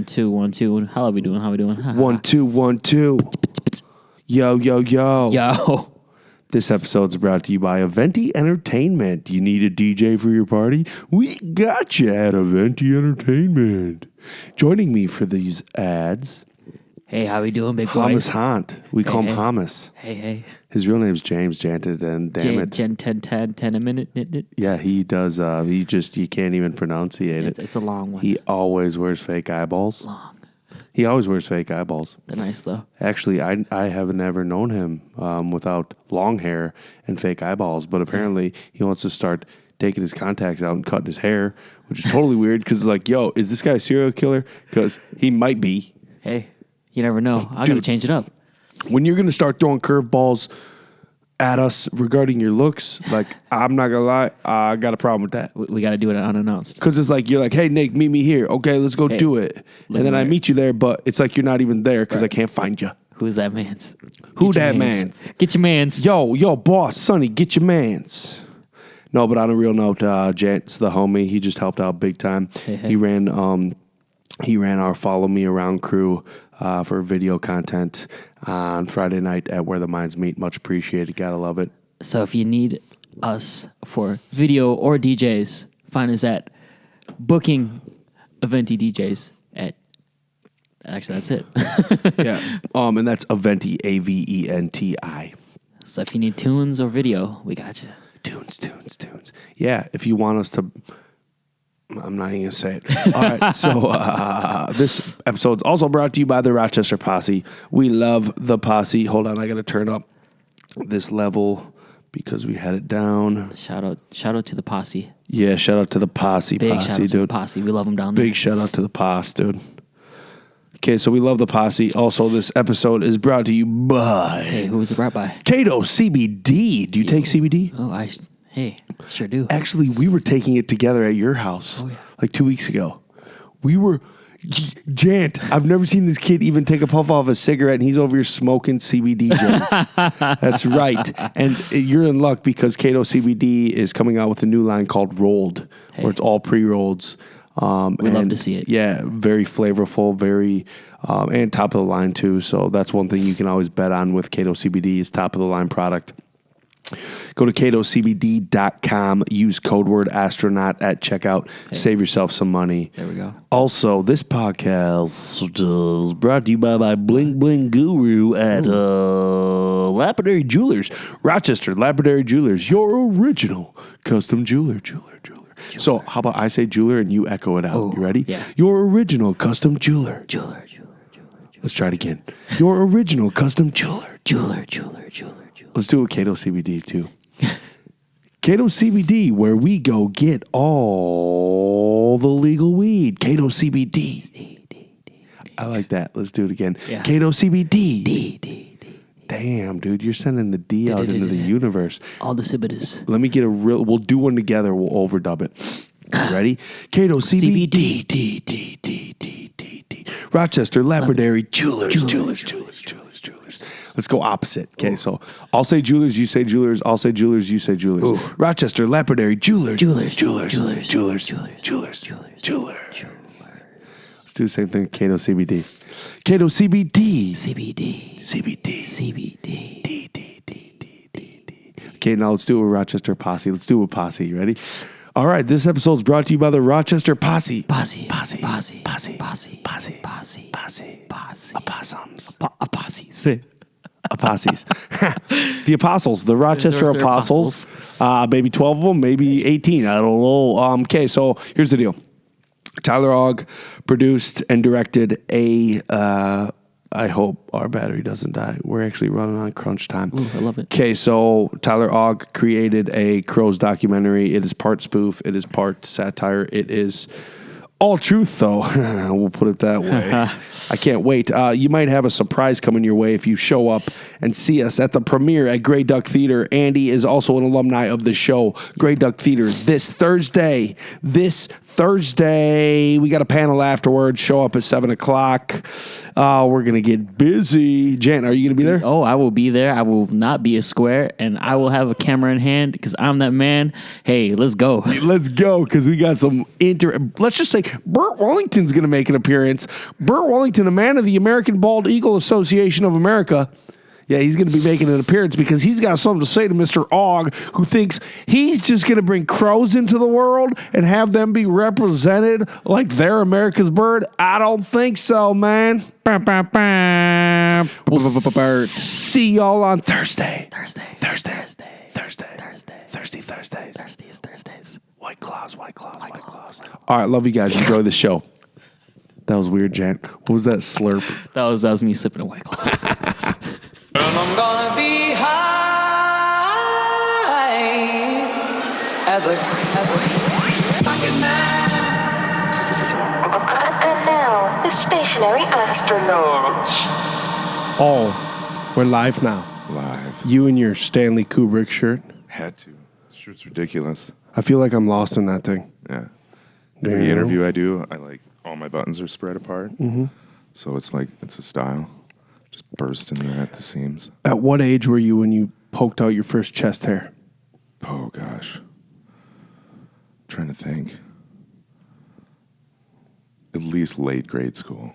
2, 1, 2. How are we doing? 1, 2, 1, 2. Yo. Yo. This episode's brought to you by Aventi Entertainment. You need a DJ for your party? We got you at Aventi Entertainment. Joining me for these ads, Hey, how we doing, big boys? Hamas Hunt. We call him Hamas. Hey. His real name's James Janted, and damn it. 10 a minute. Yeah, he does. You can't even pronunciate it. It's a long one. He always wears fake eyeballs. Long. He always wears fake eyeballs. They're nice, though. Actually, I have never known him without long hair and fake eyeballs, but apparently he wants to start taking his contacts out and cutting his hair, which is totally weird because, like, yo, is this guy a serial killer? Because he might be. Hey, you never know. I got to change it up. When you're going to start throwing curveballs at us regarding your looks, like, I'm not going to lie, I got a problem with that. We got to do it unannounced. Because it's like, you're like, hey, Nick, meet me here. Okay, let's go do it. And then I meet you there, but it's like you're not even there because I can't find you. Who's that man's? Who that man's? Get your man's. Yo, boss, Sonny, get your man's. No, but on a real note, Jant's the homie. He just helped out big time. Hey. He ran our Follow Me Around crew for video content on Friday night at Where the Minds Meet. Much appreciated. Gotta love it. So if you need us for video or DJs, find us at Booking Aventi DJs at... Actually, that's it. Yeah. And that's Aventi, Aventi. So if you need tunes or video, we got you. Tunes. Yeah, if you want us to... I'm not even going to say it. All right, so this episode's also brought to you by the Rochester Posse. We love the Posse. Hold on, I got to turn up this level because we had it down. Shout out to the Posse. Yeah, shout out to the Posse, Big shout out dude. to the Posse. We love them down there. Big shout out to the Posse, dude. Okay, so we love the Posse. Also, this episode is brought to you by... Hey, who was it brought by? CaCaww CBD. Do you take CBD? Oh, Hey, sure do. Actually, we were taking it together at your house like 2 weeks ago. We were, Jant, I've never seen this kid even take a puff off a cigarette, and he's over here smoking CBD joints. That's right. And you're in luck because CaCaww CBD is coming out with a new line called Rolled, where it's all pre-rolls. We love to see it. Yeah, very flavorful, very, and top of the line too. So that's one thing you can always bet on with CaCaww CBD is top of the line product. Go to CaCawwCBD.com. Use code word astronaut at checkout. Save yourself some money. There we go. Also, this podcast is brought to you by my Bling Bling Guru at Lapidary Jewelers. Rochester, Lapidary Jewelers. Your original custom jeweler. So how about I say jeweler and you echo it out? You ready? Yeah. Your original custom jeweler. Jeweler. Let's try it again. Your original custom jeweler. Jeweler. Let's do a CaCaww CBD too. CaCaww CBD, where we go get all the legal weed. CaCaww CBD. I like that. Let's do it again. Yeah. CaCaww CBD. Damn, dude, you're sending the D out into the universe. All the Sibitas. Let me get we'll do one together. We'll overdub it. Ready? CaCaww CBD. Rochester, Lapidary Jewelers. Let's go opposite. Okay, so I'll say jewelers, you say jewelers. I'll say jewelers, you say jewelers. Ooh. Rochester, Lapidary Jewelers. Jewelers. Let's do the same thing. CaCaww CBD. CaCaww CBD. Okay, now let's do a Rochester Posse. Let's do a Posse. You ready? All right, this episode is brought to you by the Rochester Posse. Posse. Opossums. Apostles. The Apostles, the Rochester Apostles. Maybe 12 of them, maybe 18. I don't know. Okay, so here's the deal. Tyler Aug produced and directed I hope our battery doesn't die. We're actually running on crunch time. Ooh, I love it. Okay, so Tyler Aug created a Crows documentary. It is part spoof. It is part satire. It is all truth, though. We'll put it that way. I can't wait. You might have a surprise coming your way if you show up and see us at the premiere at Grey Duck Theater. Andy is also an alumni of the show, Grey Duck Theater, this Thursday. Thursday. We got a panel afterwards. Show up at 7 o'clock. We're going to get busy. Jan, are you going to be there? Oh, I will be there. I will not be a square, and I will have a camera in hand because I'm that man. Hey, let's go. Let's go, because we got some let's just say Burt Wellington's going to make an appearance. Burt Wellington, a man of the American Bald Eagle Association of America. Yeah, he's going to be making an appearance because he's got something to say to Mr. Aug, who thinks he's just going to bring crows into the world and have them be represented like they're America's bird. I don't think so, man. See y'all on Thursday. Thursdays. White claws. All right, love you guys. Enjoy the show. That was weird, Jan. What was that slurp? That was me sipping a White Claw. And I'm gonna be high as a fucking man. And now, the stationary astronaut. Oh, we're live now. Live. You in your Stanley Kubrick shirt. Had to. This shirt's ridiculous. I feel like I'm lost in that thing. Yeah. Every interview I do, I like all my buttons are spread apart. Mm-hmm. So it's like, it's a style. Just burst in there at the seams. At what age were you when you poked out your first chest hair? Oh, gosh. I'm trying to think. At least late grade school.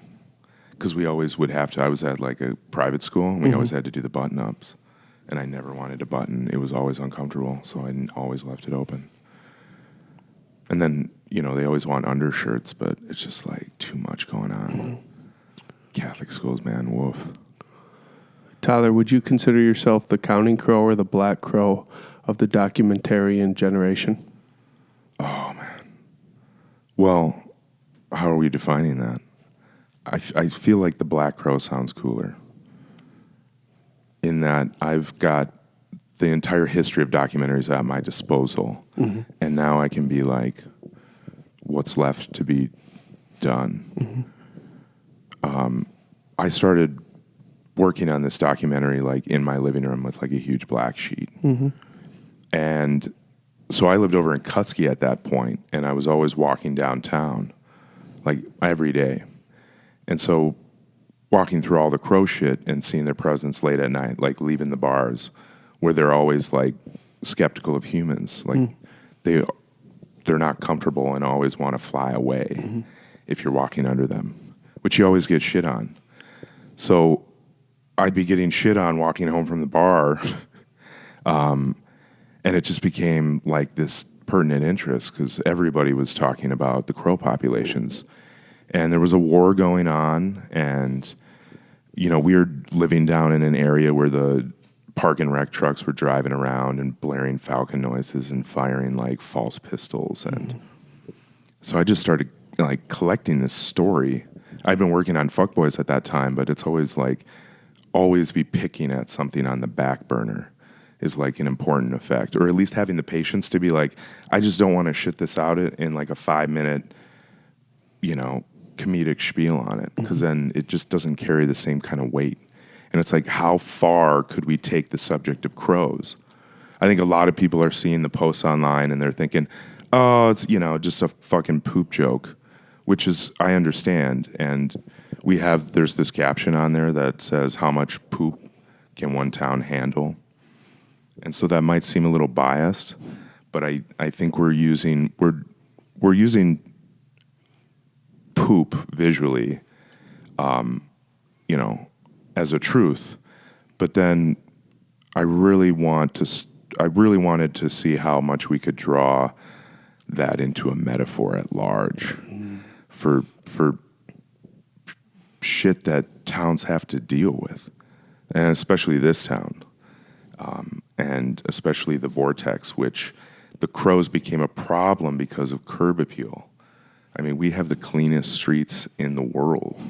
Because we always would have to, I was at like a private school, and we always had to do the button-ups. And I never wanted to button. It was always uncomfortable, so I always left it open. And then, you know, they always want undershirts, but it's just like too much going on. Catholic schools, man, woof. Tyler, would you consider yourself the Counting Crow or the Black Crow of the documentarian generation? Oh, man. Well, how are we defining that? I feel like the Black Crow sounds cooler. In that I've got the entire history of documentaries at my disposal. Mm-hmm. And now I can be like, what's left to be done? Mm-hmm. I started working on this documentary like in my living room with like a huge black sheet. Mm-hmm. And so I lived over in Kutzke at that point, and I was always walking downtown like every day. And so walking through all the crow shit and seeing their presence late at night, like leaving the bars where they're always like skeptical of humans. Like they're not comfortable and always want to fly away if you're walking under them, which you always get shit on. So I'd be getting shit on walking home from the bar. And it just became like this pertinent interest because everybody was talking about the crow populations. And there was a war going on, and, you know, we were living down in an area where the park and rec trucks were driving around and blaring falcon noises and firing like false pistols. And so I just started like collecting this story. I'd been working on Fuckboys at that time, but it's always like, always be picking at something on the back burner is like an important effect, or at least having the patience to be like, I just don't want to shit this out in like a 5-minute, you know, comedic spiel on it, because then it just doesn't carry the same kind of weight. And it's like, how far could we take the subject of crows? I think a lot of people are seeing the posts online and they're thinking, oh, it's, you know, just a fucking poop joke, which is, I understand. And there's this caption on there that says, how much poop can one town handle? And so that might seem a little biased, but I think we're using poop visually, you know, as a truth. But then I really wanted to see how much we could draw that into a metaphor at large for shit that towns have to deal with, and especially this town, and especially the vortex, which the crows became a problem because of curb appeal. I mean, we have the cleanest streets in the world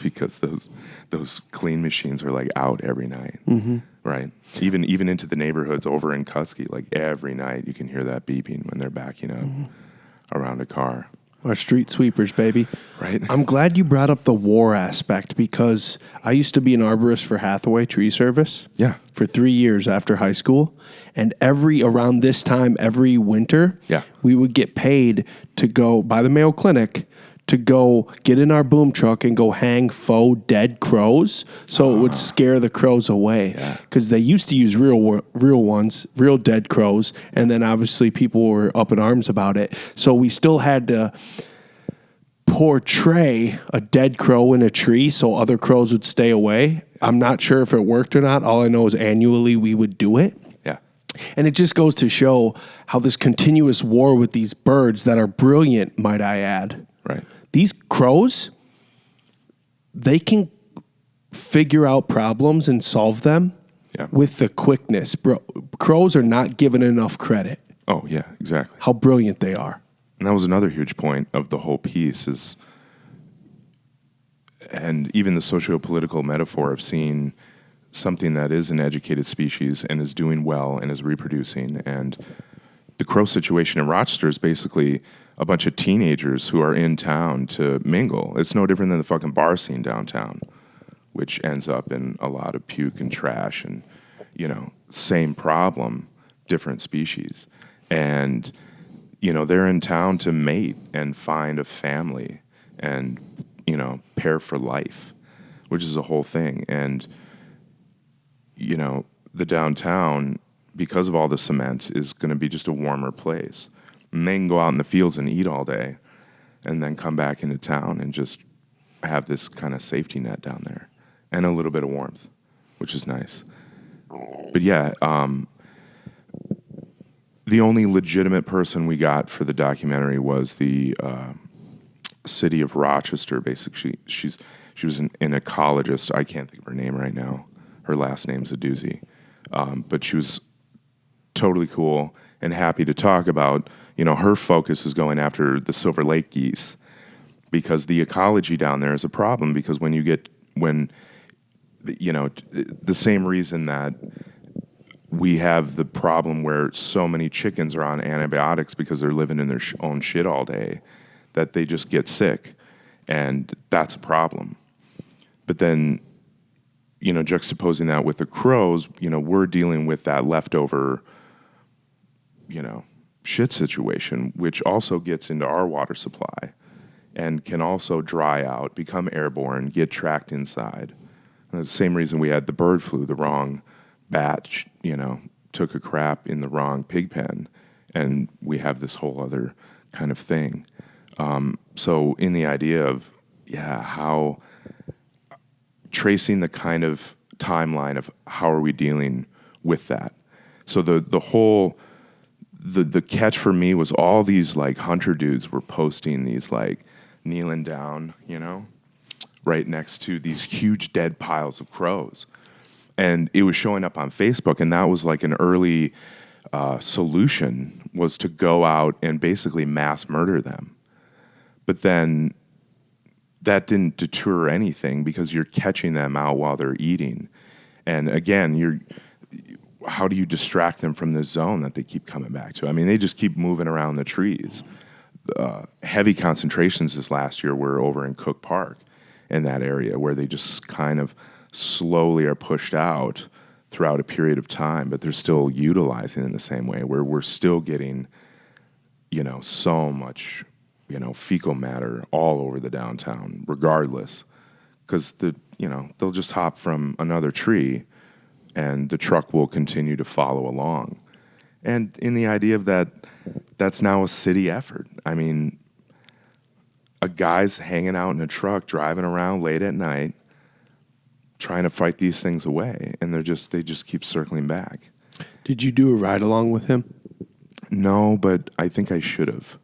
because those clean machines are like out every night, right? Even into the neighborhoods over in Kutzke, like every night you can hear that beeping when they're backing up around a car. Our street sweepers, baby. Right. I'm glad you brought up the war aspect because I used to be an arborist for Hathaway Tree Service. Yeah. For 3 years after high school. And around this time, every winter, we would get paid to go by the Mayo Clinic to go get in our boom truck and go hang faux dead crows so it would scare the crows away. Because they used to use real ones, real dead crows, and then obviously people were up in arms about it. So we still had to portray a dead crow in a tree so other crows would stay away. I'm not sure if it worked or not. All I know is annually we would do it. Yeah. And it just goes to show how this continuous war with these birds that are brilliant, might I add. Right. These crows, they can figure out problems and solve them with the quickness. Bro, crows are not given enough credit. Oh, yeah, exactly. How brilliant they are. And that was another huge point of the whole piece is, and even the socio-political metaphor of seeing something that is an educated species and is doing well and is reproducing. And the crow situation in Rochester is basically a bunch of teenagers who are in town to mingle. It's no different than the fucking bar scene downtown, which ends up in a lot of puke and trash and, same problem, different species. And, they're in town to mate and find a family and, pair for life, which is a whole thing. And, the downtown, because of all the cement, is going to be just a warmer place. And they can go out in the fields and eat all day and then come back into town and just have this kind of safety net down there and a little bit of warmth, which is nice. But yeah, the only legitimate person we got for the documentary was the city of Rochester, basically. She was an ecologist. I can't think of her name right now. Her last name's a doozy. But she was totally cool and happy to talk about, her focus is going after the Silver Lake geese because the ecology down there is a problem because the same reason that we have the problem where so many chickens are on antibiotics because they're living in their own shit all day, that they just get sick. And that's a problem. But then, juxtaposing that with the crows, we're dealing with that leftover, shit situation, which also gets into our water supply and can also dry out, become airborne, get tracked inside. And the same reason we had the bird flu, the wrong bat, took a crap in the wrong pig pen, and we have this whole other kind of thing. So in the idea of, how tracing the kind of timeline of how are we dealing with that. So the whole, the catch for me was all these like hunter dudes were posting these like kneeling down, right next to these huge dead piles of crows. And it was showing up on Facebook, and that was like an early solution, was to go out and basically mass murder them. But then that didn't deter anything because you're catching them out while they're eating. And again, how do you distract them from this zone that they keep coming back to? I mean, they just keep moving around the trees. Heavy concentrations this last year were over in Cook Park in that area where they just kind of slowly are pushed out throughout a period of time, but they're still utilizing in the same way where we're still getting, so much, fecal matter all over the downtown regardless, because they'll just hop from another tree and the truck will continue to follow along. And in the idea of that's now a city effort. I mean, a guy's hanging out in a truck, driving around late at night, trying to fight these things away, and they just keep circling back. Did you do a ride along with him? No, but I think I should have.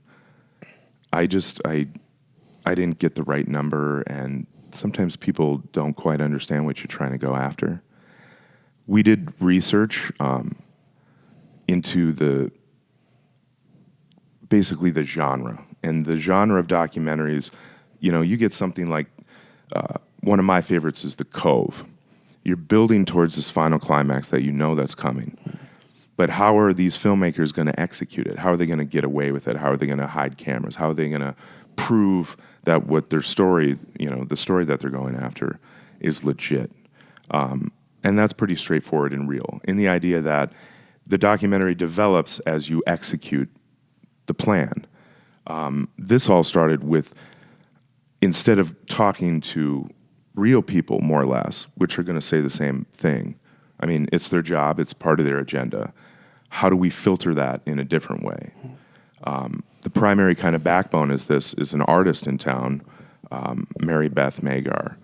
I didn't get the right number, and sometimes people don't quite understand what you're trying to go after. We did research into basically the genre. And the genre of documentaries, you get something like, one of my favorites is The Cove. You're building towards this final climax that that's coming. But how are these filmmakers going to execute it? How are they going to get away with it? How are they going to hide cameras? How are they going to prove that what their story, the story that they're going after is legit. And that's pretty straightforward and real in the idea that the documentary develops as you execute the plan. This all started with, instead of talking to real people, more or less, which are going to say the same thing. I mean, it's their job. It's part of their agenda. How do we filter that in a different way? The primary kind of backbone is an artist in town, Mary Beth Magar.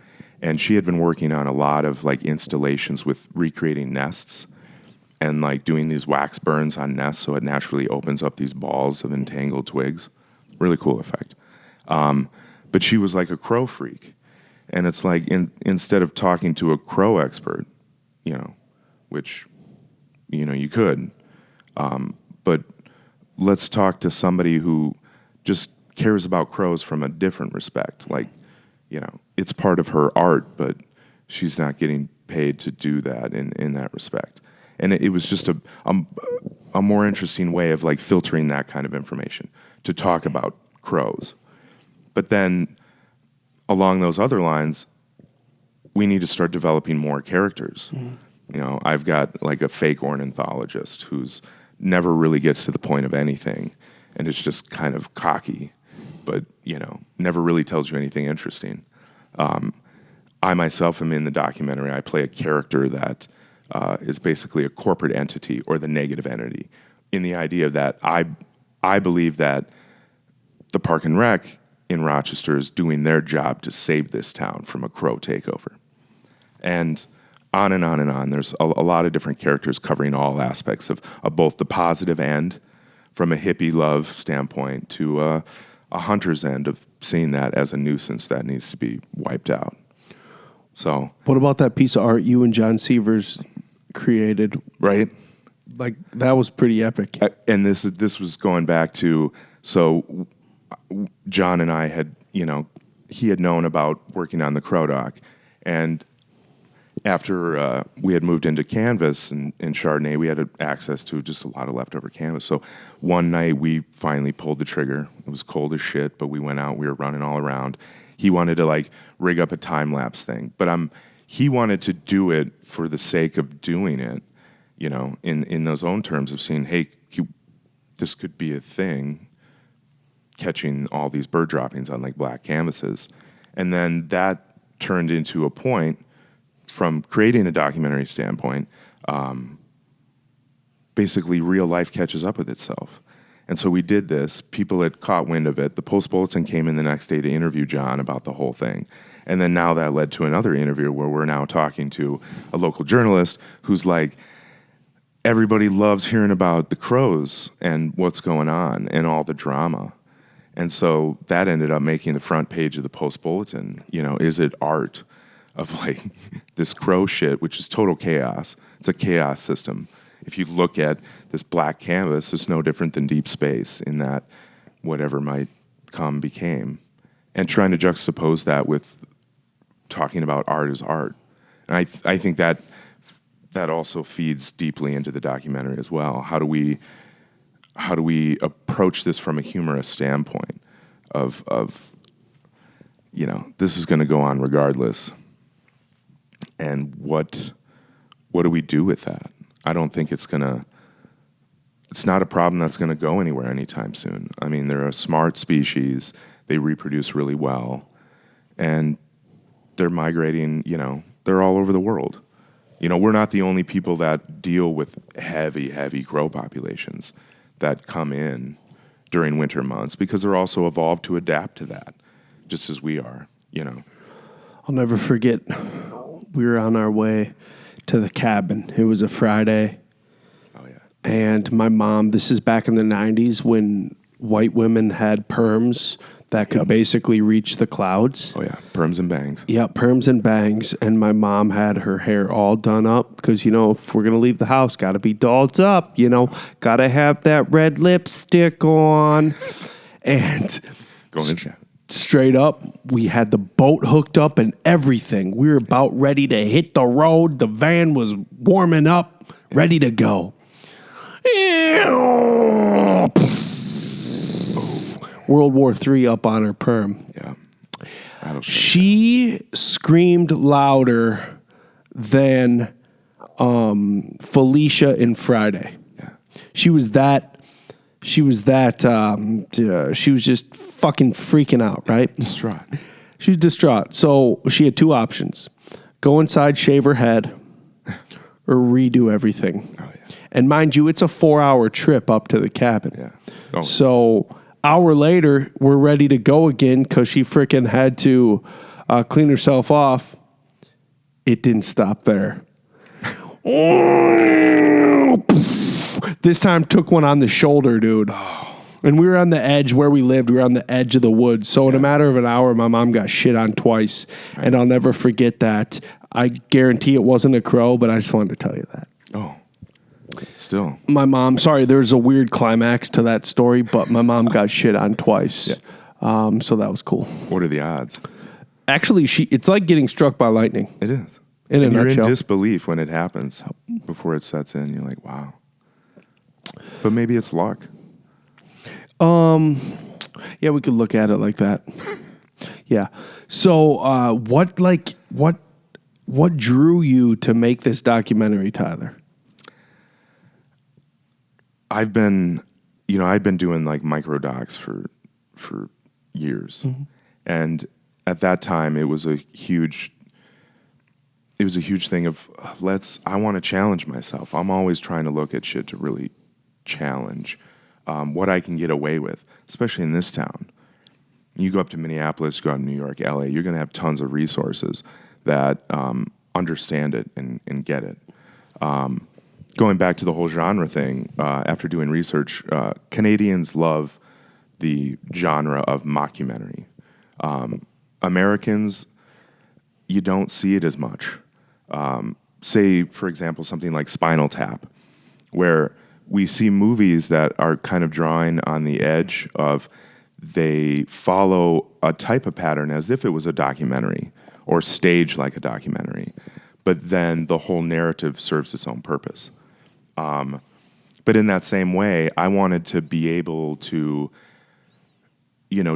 And she had been working on a lot of like installations with recreating nests and like doing these wax burns on nests so it naturally opens up these balls of entangled twigs. Really cool effect. But she was like a crow freak. And it's like instead of talking to a crow expert, which, you could, but let's talk to somebody who just cares about crows from a different respect. Like, it's part of her art, but she's not getting paid to do that in that respect. And it was just a more interesting way of like filtering that kind of information to talk about crows. But then along those other lines, we need to start developing more characters. I've got like a fake ornithologist who's never really gets to the point of anything and is just kind of cocky, but, never really tells you anything interesting. I myself am in the documentary. I play a character that is basically a corporate entity or the negative entity, in the idea that I believe that the Park and Rec in Rochester is doing their job to save this town from a crow takeover. And on and on and on. There's a lot of different characters covering all aspects of both the positive end, from a hippie love standpoint, to a hunter's end of seeing that as a nuisance that needs to be wiped out. So, what about that piece of art you and John Sievers created? Right? Like, that was pretty epic. And this was going back to, so John and I had, he had known about working on the Crow doc, and after we had moved into Canvas and Chardonnay, we had access to just a lot of leftover canvas. So one night we finally pulled the trigger. It was cold as shit, but we went out. We were running all around. He wanted to like rig up a time lapse thing, but he wanted to do it for the sake of doing it, in those own terms of saying, hey, this could be a thing, catching all these bird droppings on like black canvases. And then that turned into a point from creating a documentary standpoint. Basically real life catches up with itself. And so we did this. People had caught wind of it. The Post Bulletin came in the next day to interview John about the whole thing. And then now that led to another interview where we're now talking to a local journalist who's like, everybody loves hearing about the crows and what's going on and all the drama. And so that ended up making the front page of the Post Bulletin. Is it art of like this crow shit, which is total chaos? It's a chaos system. If you look at this black canvas, it's no different than deep space in that whatever might come became. And trying to juxtapose that with talking about art as art. And I think that also feeds deeply into the documentary as well. How do we approach this from a humorous standpoint of this is going to go on regardless, and what do we do with that? I don't think it's not a problem that's going to go anywhere anytime soon. I mean, they're a smart species. They reproduce really well, and they're migrating, they're all over the world. We're not the only people that deal with heavy crow populations that come in during winter months, because they're also evolved to adapt to that, just as we are, I'll never forget, we were on our way to the cabin. It was a Friday. Oh, yeah. And my mom, this is back in the 90s when white women had perms that could basically reach the clouds. Oh, yeah. Perms and bangs. Yeah, perms and bangs. And my mom had her hair all done up because, if we're going to leave the house, got to be dolled up, got to have that red lipstick on. And Going in chat. Straight up, we had the boat hooked up and everything. We were about ready to hit the road. The van was warming up, ready to go. World War III up on her perm. Yeah. That'll shut She screamed louder than Felicia in Friday. Yeah. She was just fucking freaking out, right? Distraught. She was distraught. So she had two options: go inside, shave her head, or redo everything. Oh, yeah. And mind you, it's a 4-hour trip up to the cabin. Yeah. Oh, So hour later, we're ready to go again because she freaking had to clean herself off. It didn't stop there. This time took one on the shoulder, dude. And we were on the edge where we lived. We were on the edge of the woods. So in a matter of an hour, my mom got shit on twice. Right. And I'll never forget that. I guarantee it wasn't a crow, but I just wanted to tell you that. Oh. Still. My mom, sorry, there's a weird climax to that story, but my mom got shit on twice. Yeah. So that was cool. What are the odds? Actually, it's like getting struck by lightning. It is. In a You're nutshell. in disbelief when it happens. Before it sets in, you're like, wow. But maybe it's luck. Yeah, we could look at it like that. Yeah. So, what drew you to make this documentary, Tyler? I've been doing like micro docs for years. Mm-hmm. And at that time it was a huge thing of I want to challenge myself. I'm always trying to look at shit to really challenge what I can get away with, especially in this town. You go up to Minneapolis, you go out to New York, LA, you're going to have tons of resources that understand it and get it. Going back to the whole genre thing, after doing research, Canadians love the genre of mockumentary. Americans, you don't see it as much. Say, for example, something like Spinal Tap, where we see movies that are kind of drawing on the edge of they follow a type of pattern as if it was a documentary or stage like a documentary, but then the whole narrative serves its own purpose. But in that same way, I wanted to be able to,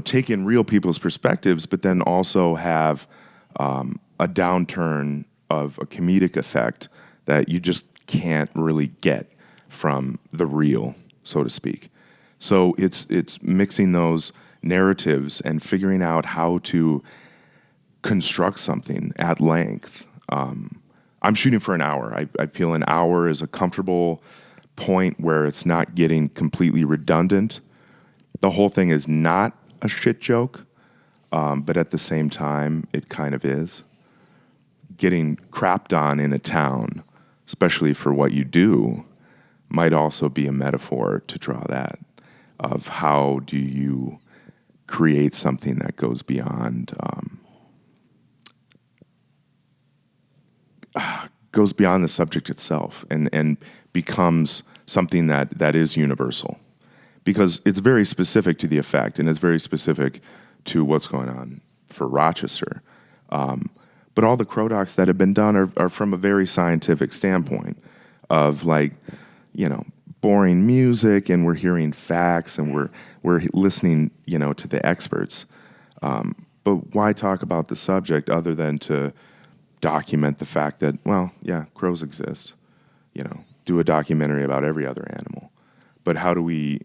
take in real people's perspectives, but then also have a downturn of a comedic effect that you just can't really get from the real, so to speak. So it's mixing those narratives and figuring out how to construct something at length. I'm shooting for an hour. I feel an hour is a comfortable point where it's not getting completely redundant. The whole thing is not a shit joke, but at the same time, it kind of is. Getting crapped on in a town, especially for what you do, might also be a metaphor to draw that of how do you create something that goes beyond the subject itself and becomes something that is universal, because it's very specific to the effect and it's very specific to what's going on for Rochester. But all the crow docs that have been done are from a very scientific standpoint of boring music, and we're hearing facts and we're listening, to the experts. But why talk about the subject other than to document the fact that, crows exist. Do a documentary about every other animal. But how do we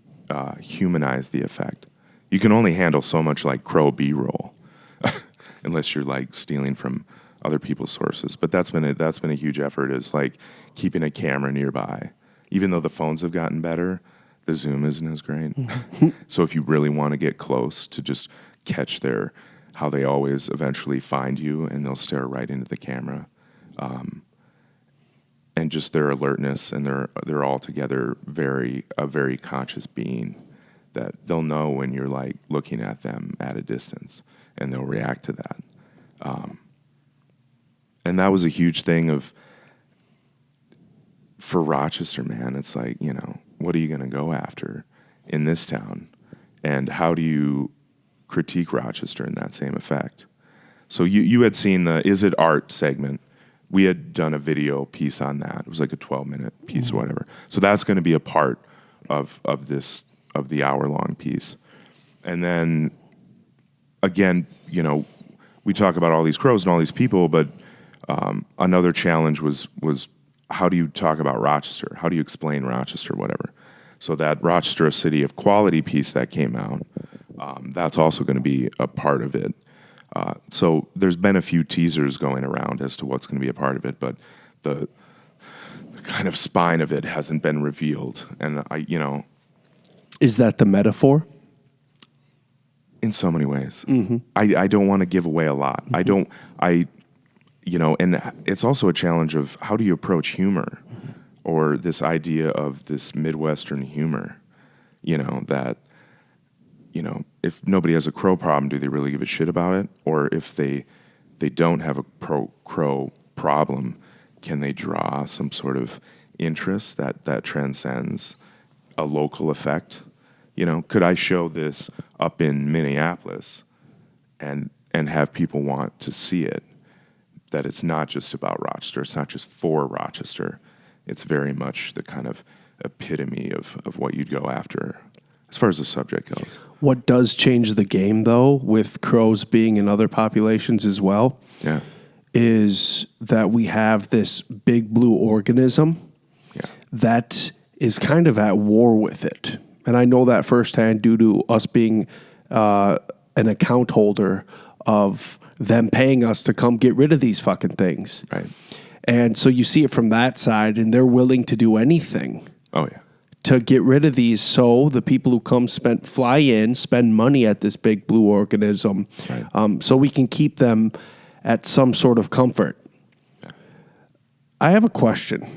humanize the effect? You can only handle so much like crow B-roll, unless you're like stealing from other people's sources. But that's been a huge effort, is like keeping a camera nearby. Even though the phones have gotten better, the zoom isn't as great. So if you really want to get close to just catch how they always eventually find you and they'll stare right into the camera. And just their alertness, and they're all together a very conscious being that they'll know when you're like looking at them at a distance, and they'll react to that. And that was a huge thing for Rochester, man. It's like, what are you going to go after in this town? And how do you critique Rochester in that same effect? So you had seen the Is It Art segment. We had done a video piece on that. It was like a 12-minute piece or whatever. So that's going to be a part of the hour-long piece. And then again, we talk about all these crows and all these people, but another challenge was how do you talk about Rochester? How do you explain Rochester, whatever? So that Rochester, a city of quality piece that came out, that's also going to be a part of it. So there's been a few teasers going around as to what's going to be a part of it, but the kind of spine of it hasn't been revealed. And Is that the metaphor? in so many ways, I don't want to give away a lot. And it's also a challenge of how do you approach humor or this idea of this Midwestern humor, that, if nobody has a crow problem, do they really give a shit about it? Or if they don't have a crow problem, can they draw some sort of interest that transcends a local effect? Could I show this up in Minneapolis and have people want to see it? That it's not just about Rochester. It's not just for Rochester. It's very much the kind of epitome of what you'd go after as far as the subject goes. What does change the game, though, with crows being in other populations as well, is that we have this big blue organism that is kind of at war with it. And I know that firsthand due to us being an account holder of them paying us to come get rid of these fucking things. Right. And so you see it from that side, and they're willing to do anything. Oh, yeah. To get rid of these, so the people who come fly in, spend money at this big blue organism, so we can keep them at some sort of comfort. Yeah. I have a question.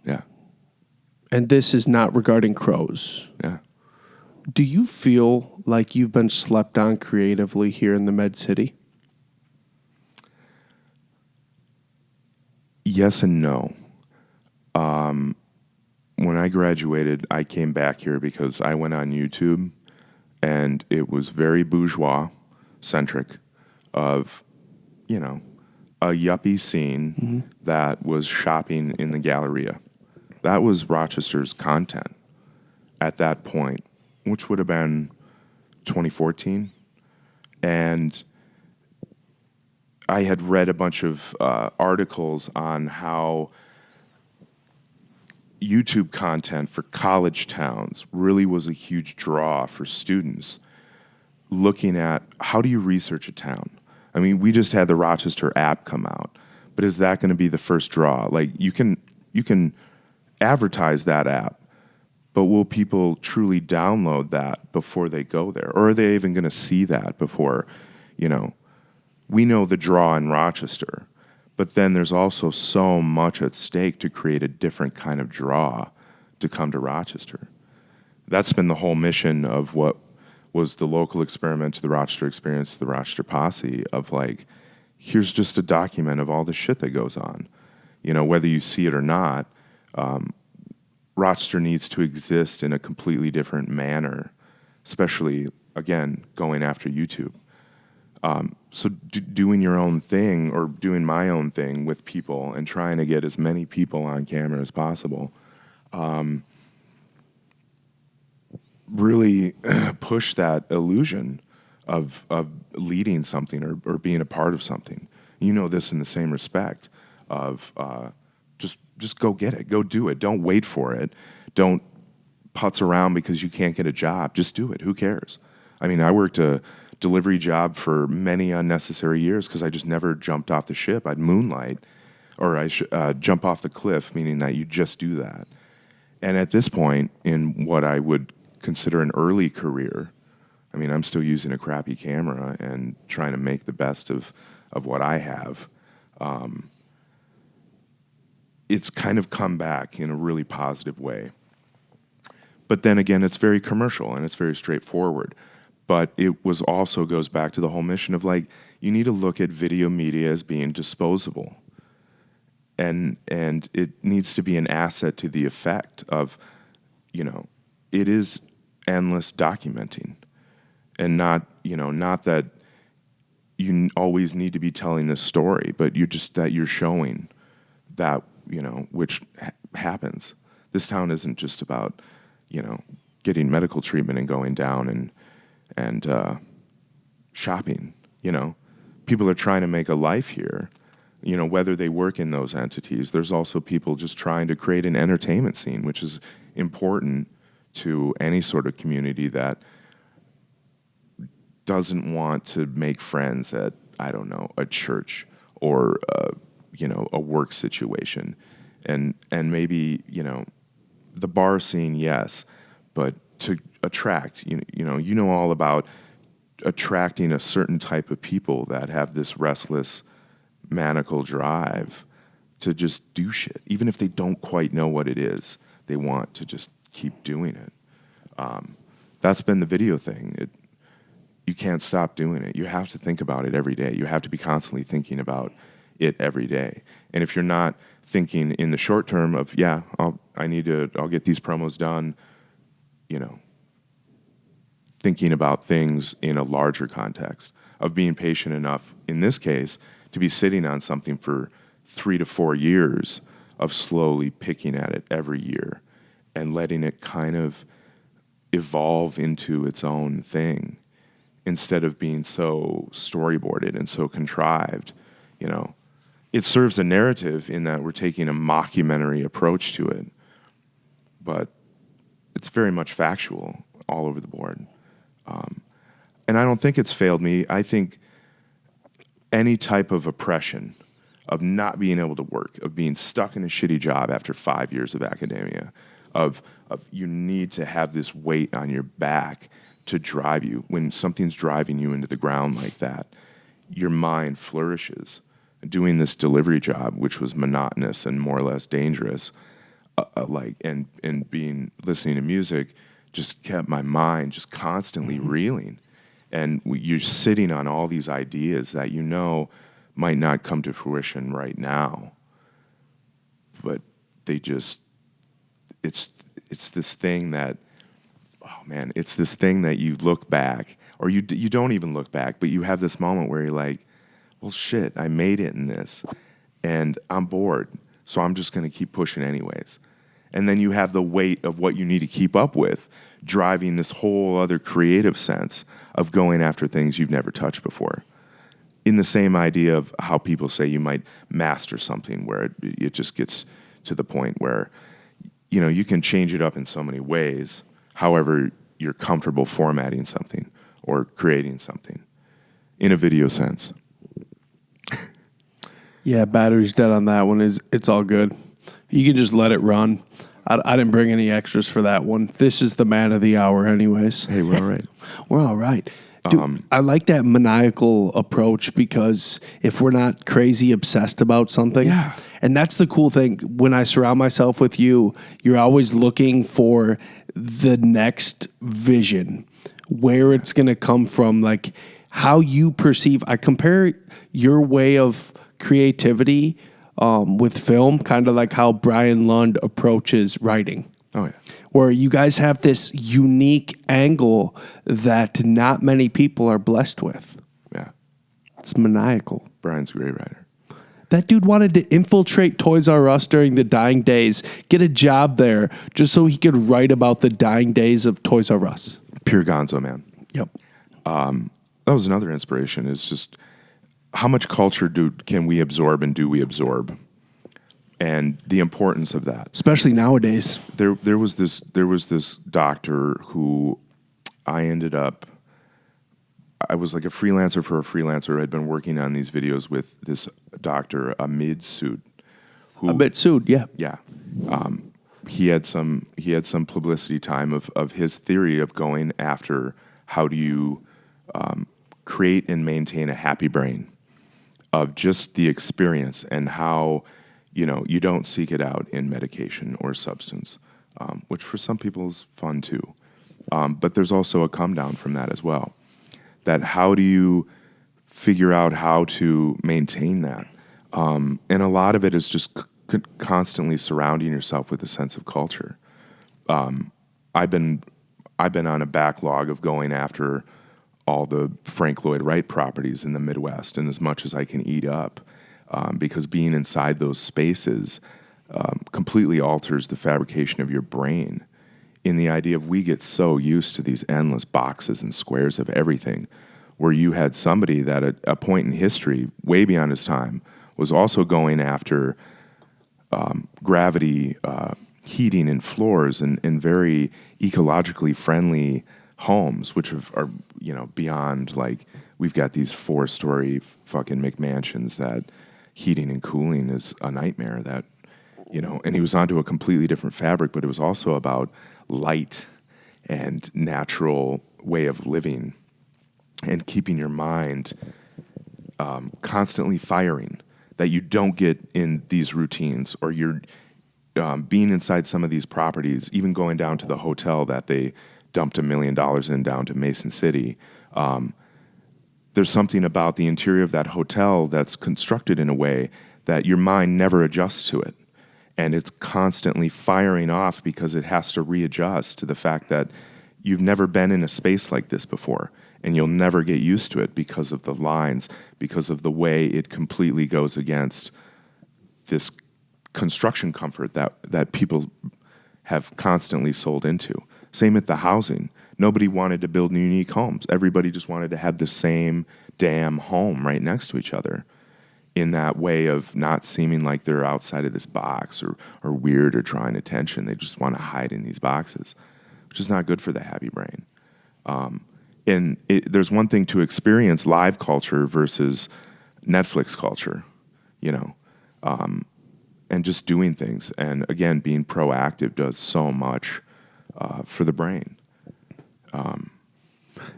Yeah. And this is not regarding crows. Yeah. Do you feel like you've been slept on creatively here in the Med City? Yes and no. When I graduated, I came back here because I went on YouTube, and it was very bourgeois-centric of, a yuppie scene that was shopping in the Galleria. That was Rochester's content at that point, which would have been 2014. And I had read a bunch of articles on how YouTube content for college towns really was a huge draw for students looking at how do you research a town? I mean, we just had the Rochester app come out, but is that going to be the first draw? Like you can advertise that app, but will people truly download that before they go there? Or are they even going to see that before, we know the draw in Rochester, but then there's also so much at stake to create a different kind of draw to come to Rochester. That's been the whole mission of what was the local experiment to the Rochester experience, to the Rochester Posse, of like, here's just a document of all the shit that goes on. Whether you see it or not, Rochester needs to exist in a completely different manner, especially, again, going after YouTube. So doing your own thing or doing my own thing with people and trying to get as many people on camera as possible really push that illusion of leading something or being a part of something. This in the same respect of just go get it. Go do it. Don't wait for it. Don't putz around because you can't get a job. Just do it. Who cares? I mean, I worked a delivery job for many unnecessary years because I just never jumped off the ship. I'd moonlight or I jump off the cliff, meaning that you just do that. And at this point in what I would consider an early career, I mean, I'm still using a crappy camera and trying to make the best of what I have. It's kind of come back in a really positive way. But then again, it's very commercial and it's very straightforward. But it was also goes back to the whole mission of like, you need to look at video media as being disposable. And it needs to be an asset to the effect of, it is endless documenting. And not that you always need to be telling this story, but you're showing that, which happens. This town isn't just about, getting medical treatment and going down and shopping. People are trying to make a life here. Whether they work in those entities, there's also people just trying to create an entertainment scene, which is important to any sort of community that doesn't want to make friends at, I don't know, a church or a work situation, and maybe the bar scene, yes, but to attract, you know all about attracting a certain type of people that have this restless, maniacal drive to just do shit, even if they don't quite know what it is. They want to just keep doing it. That's been the video thing. You can't stop doing it. You have to think about it every day. You have to be constantly thinking about it every day. And if you're not thinking in the short term of, I'll get these promos done, thinking about things in a larger context of being patient enough, in this case, to be sitting on something for 3 to 4 years of slowly picking at it every year and letting it kind of evolve into its own thing, instead of being so storyboarded and so contrived. It serves a narrative in that we're taking a mockumentary approach to it, but it's very much factual all over the board. And I don't think it's failed me. I think any type of oppression, of not being able to work, of being stuck in a shitty job after 5 years of academia, of you need to have this weight on your back to drive you. When something's driving you into the ground like that, your mind flourishes. Doing this delivery job, which was monotonous and more or less dangerous, and listening to music, just kept my mind just constantly reeling. And you're sitting on all these ideas that might not come to fruition right now, but it's this thing that, it's this thing that you look back, or you don't even look back, but you have this moment where you're like, well, shit, I made it in this, and I'm bored, so I'm just going to keep pushing anyways. And then you have the weight of what you need to keep up with, driving this whole other creative sense of going after things you've never touched before. In the same idea of how people say you might master something, where it just gets to the point where, you can change it up in so many ways, however you're comfortable formatting something or creating something in a video sense. Yeah, battery's dead on that one. It's all good. You can just let it run. I didn't bring any extras for that one. This is the man of the hour anyways. Hey, we're all right. We're all right. Dude, I like that maniacal approach, because if we're not crazy obsessed about something, and that's the cool thing. When I surround myself with you, you're always looking for the next vision, where it's going to come from, like how you perceive. I compare your way of creativity with film, kind of like how Brian Lund approaches writing. Oh, yeah. Where you guys have this unique angle that not many people are blessed with. Yeah. It's maniacal. Brian's a great writer. That dude wanted to infiltrate Toys R Us during the dying days, get a job there, just so he could write about the dying days of Toys R Us. Pure gonzo, man. Yep. That was another inspiration. It's just, how much culture can we absorb, and do we absorb? And the importance of that, especially nowadays. There was this doctor who I was like a freelancer for a freelancer. I'd been working on these videos with this doctor, Amit Sood. Amit Sood, yeah. Yeah. He had some publicity time of his theory of going after how do you create and maintain a happy brain, of just the experience, and how you don't seek it out in medication or substance, which for some people is fun too. But there's also a come down from that as well. That how do you figure out how to maintain that? And a lot of it is just constantly surrounding yourself with a sense of culture. I've been on a backlog of going after all the Frank Lloyd Wright properties in the Midwest, and as much as I can eat up. Because being inside those spaces completely alters the fabrication of your brain in the idea of we get so used to these endless boxes and squares of everything, where you had somebody that at a point in history, way beyond his time, was also going after gravity heating in floors and very ecologically friendly homes, which are beyond, like, we've got these 4-story fucking McMansions that heating and cooling is a nightmare. That, and he was onto a completely different fabric, but it was also about light and natural way of living and keeping your mind constantly firing, that you don't get in these routines, or you're being inside some of these properties, even going down to the hotel that they dumped $1 million in down to Mason City. There's something about the interior of that hotel that's constructed in a way that your mind never adjusts to it. And it's constantly firing off because it has to readjust to the fact that you've never been in a space like this before, and you'll never get used to it because of the lines, because of the way it completely goes against this construction comfort that people have constantly sold into. Same with the housing. Nobody wanted to build unique homes. Everybody just wanted to have the same damn home right next to each other, in that way of not seeming like they're outside of this box or weird or drawing attention. They just want to hide in these boxes, which is not good for the happy brain. And there's one thing to experience live culture versus Netflix culture, and just doing things. And again, being proactive does so much for the brain.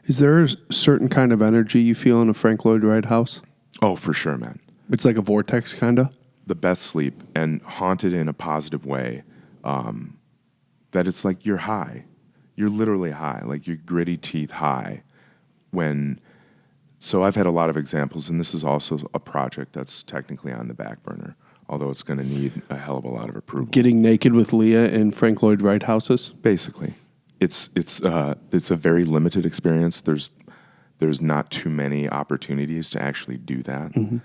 Is there a certain kind of energy you feel in a Frank Lloyd Wright house? Oh, for sure, man. It's like a vortex, kind of? The best sleep, and haunted in a positive way, that it's like you're high. You're literally high, like your gritty teeth high. So I've had a lot of examples, and this is also a project that's technically on the back burner, although it's going to need a hell of a lot of approval. Getting naked with Leah in Frank Lloyd Wright houses? Basically. It's a very limited experience. There's not too many opportunities to actually do that. Mm-hmm.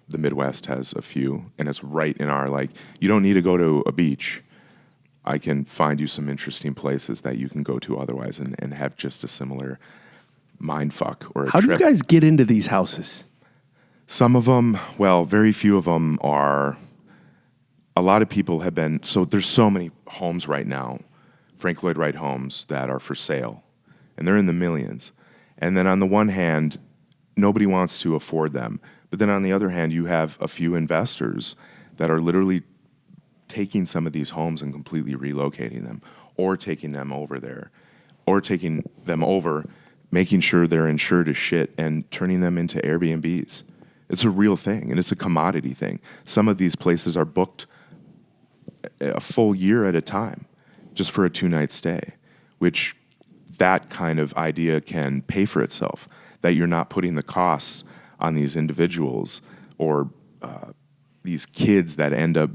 The Midwest has a few, and it's right in our, like, you don't need to go to a beach. I can find you some interesting places that you can go to otherwise and have just a similar mind fuck or a How trip. do you guys get into these houses? Some of them, well, very few of them are. A lot of people have been, so there's so many homes right now, Frank Lloyd Wright homes, that are for sale, and they're in the millions. And then on the one hand, nobody wants to afford them. But then on the other hand, you have a few investors that are literally taking some of these homes and completely relocating them, or taking them over there, or taking them over, making sure they're insured as shit, and turning them into Airbnbs. It's a real thing, and it's a commodity thing. Some of these places are booked a full year at a time just for a 2-night stay, which that kind of idea can pay for itself, that you're not putting the costs on these individuals or these kids that end up,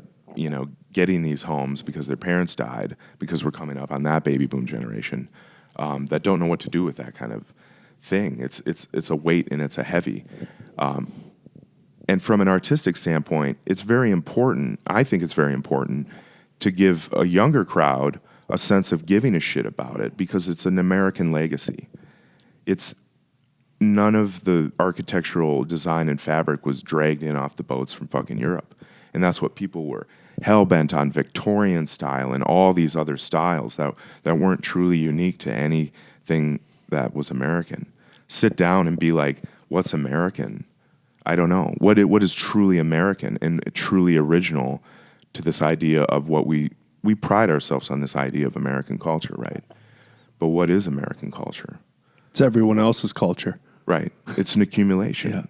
getting these homes because their parents died, because we're coming up on that baby boom generation, that don't know what to do with that kind of thing. It's a weight, and it's a heavy. And from an artistic standpoint, it's very important, I think it's very important, to give a younger crowd a sense of giving a shit about it, because it's an American legacy. It's none of the architectural design and fabric was dragged in off the boats from fucking Europe. And that's what people were hell-bent on, Victorian style and all these other styles that weren't truly unique to anything that was American. Sit down and be like, what's American? I don't know. What is truly American and truly original to this idea of what we pride ourselves on, this idea of American culture, right? But what is American culture? It's everyone else's culture. Right. It's an accumulation,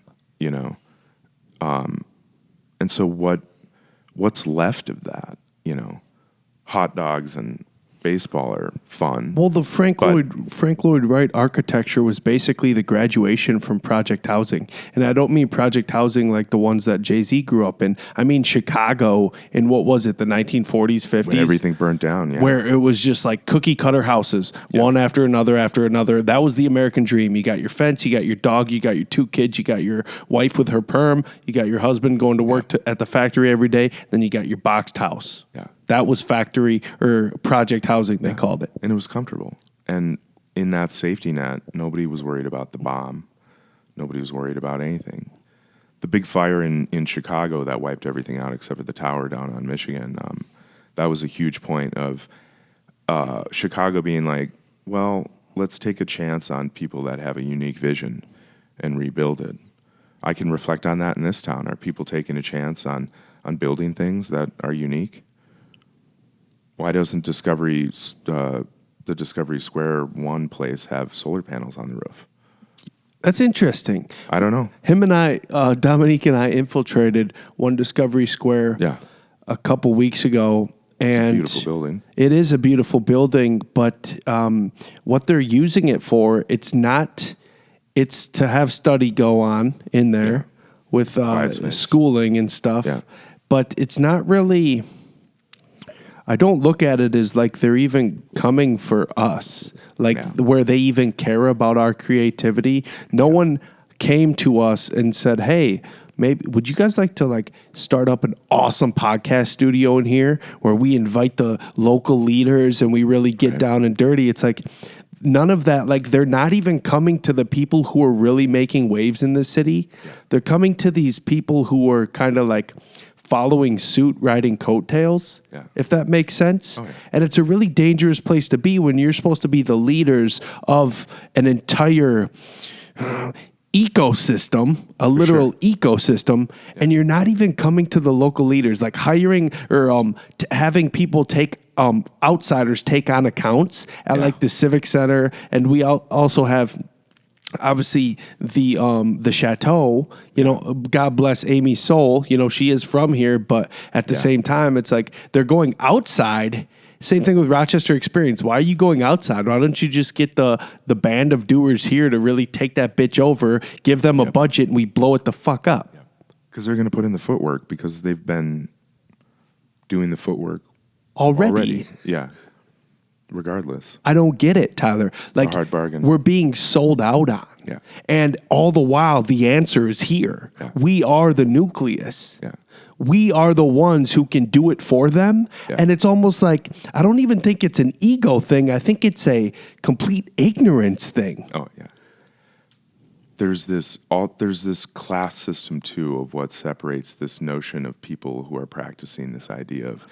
and so what's left of that, hot dogs and baseball are fun. Well, the Frank Lloyd Wright architecture was basically the graduation from Project Housing. And I don't mean Project Housing like the ones that Jay-Z grew up in. I mean Chicago in, what was it, the 1940s, 50s? When everything burnt down, yeah. Where it was just like cookie cutter houses, one after another after another. That was the American dream. You got your fence, you got your dog, you got your 2 kids, you got your wife with her perm, you got your husband going to work at the factory every day, then you got your boxed house. Yeah. that was factory or project housing, they called it. And it was comfortable. And in that safety net, nobody was worried about the bomb. Nobody was worried about anything. The big fire in Chicago that wiped everything out except for the tower down on Michigan, that was a huge point of Chicago being like, well, let's take a chance on people that have a unique vision and rebuild it. I can reflect on that in this town. Are people taking a chance on building things that are unique? Why doesn't the Discovery Square 1 place have solar panels on the roof? That's interesting. I don't know. Him and I, Dominique and I infiltrated One Discovery Square a couple weeks ago. And it's a beautiful building. It is a beautiful building, but what they're using it for, it's to have study go on in there with schooling and stuff. Yeah. But it's not really, I don't look at it as like they're even coming for us, where they even care about our creativity. No one came to us and said, hey, maybe would you guys like to start up an awesome podcast studio in here where we invite the local leaders and we really get down and dirty? It's like none of that. They're not even coming to the people who are really making waves in the city. They're coming to these people who are kind of following suit, riding coattails, if that makes sense. And it's a really dangerous place to be when you're supposed to be the leaders of an entire ecosystem, a literal ecosystem, and you're not even coming to the local leaders, hiring or having people take outsiders take on accounts at the Civic Center, and we also have obviously the chateau. God bless Amy's soul. She is from here, but at the same time, it's they're going outside. Same thing with Rochester Experience. Why are you going outside? Why don't you just get the band of doers here to really take that bitch over, give them a budget, and we blow it the fuck up? Because they're going to put in the footwork because they've been doing the footwork already. Yeah. Regardless. I don't get it, Tyler. It's a hard bargain. We're being sold out on. Yeah. And all the while, the answer is here. Yeah. We are the nucleus. Yeah. We are the ones who can do it for them. Yeah. And it's almost I don't even think it's an ego thing. I think it's a complete ignorance thing. Oh, yeah. There's this class system, too, of what separates this notion of people who are practicing this idea of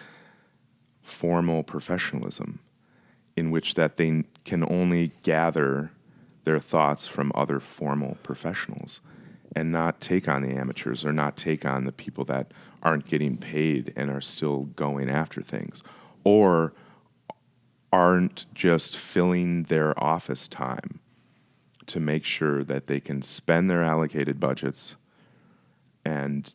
formal professionalism, in which that they can only gather their thoughts from other formal professionals and not take on the amateurs or not take on the people that aren't getting paid and are still going after things or aren't just filling their office time to make sure that they can spend their allocated budgets, and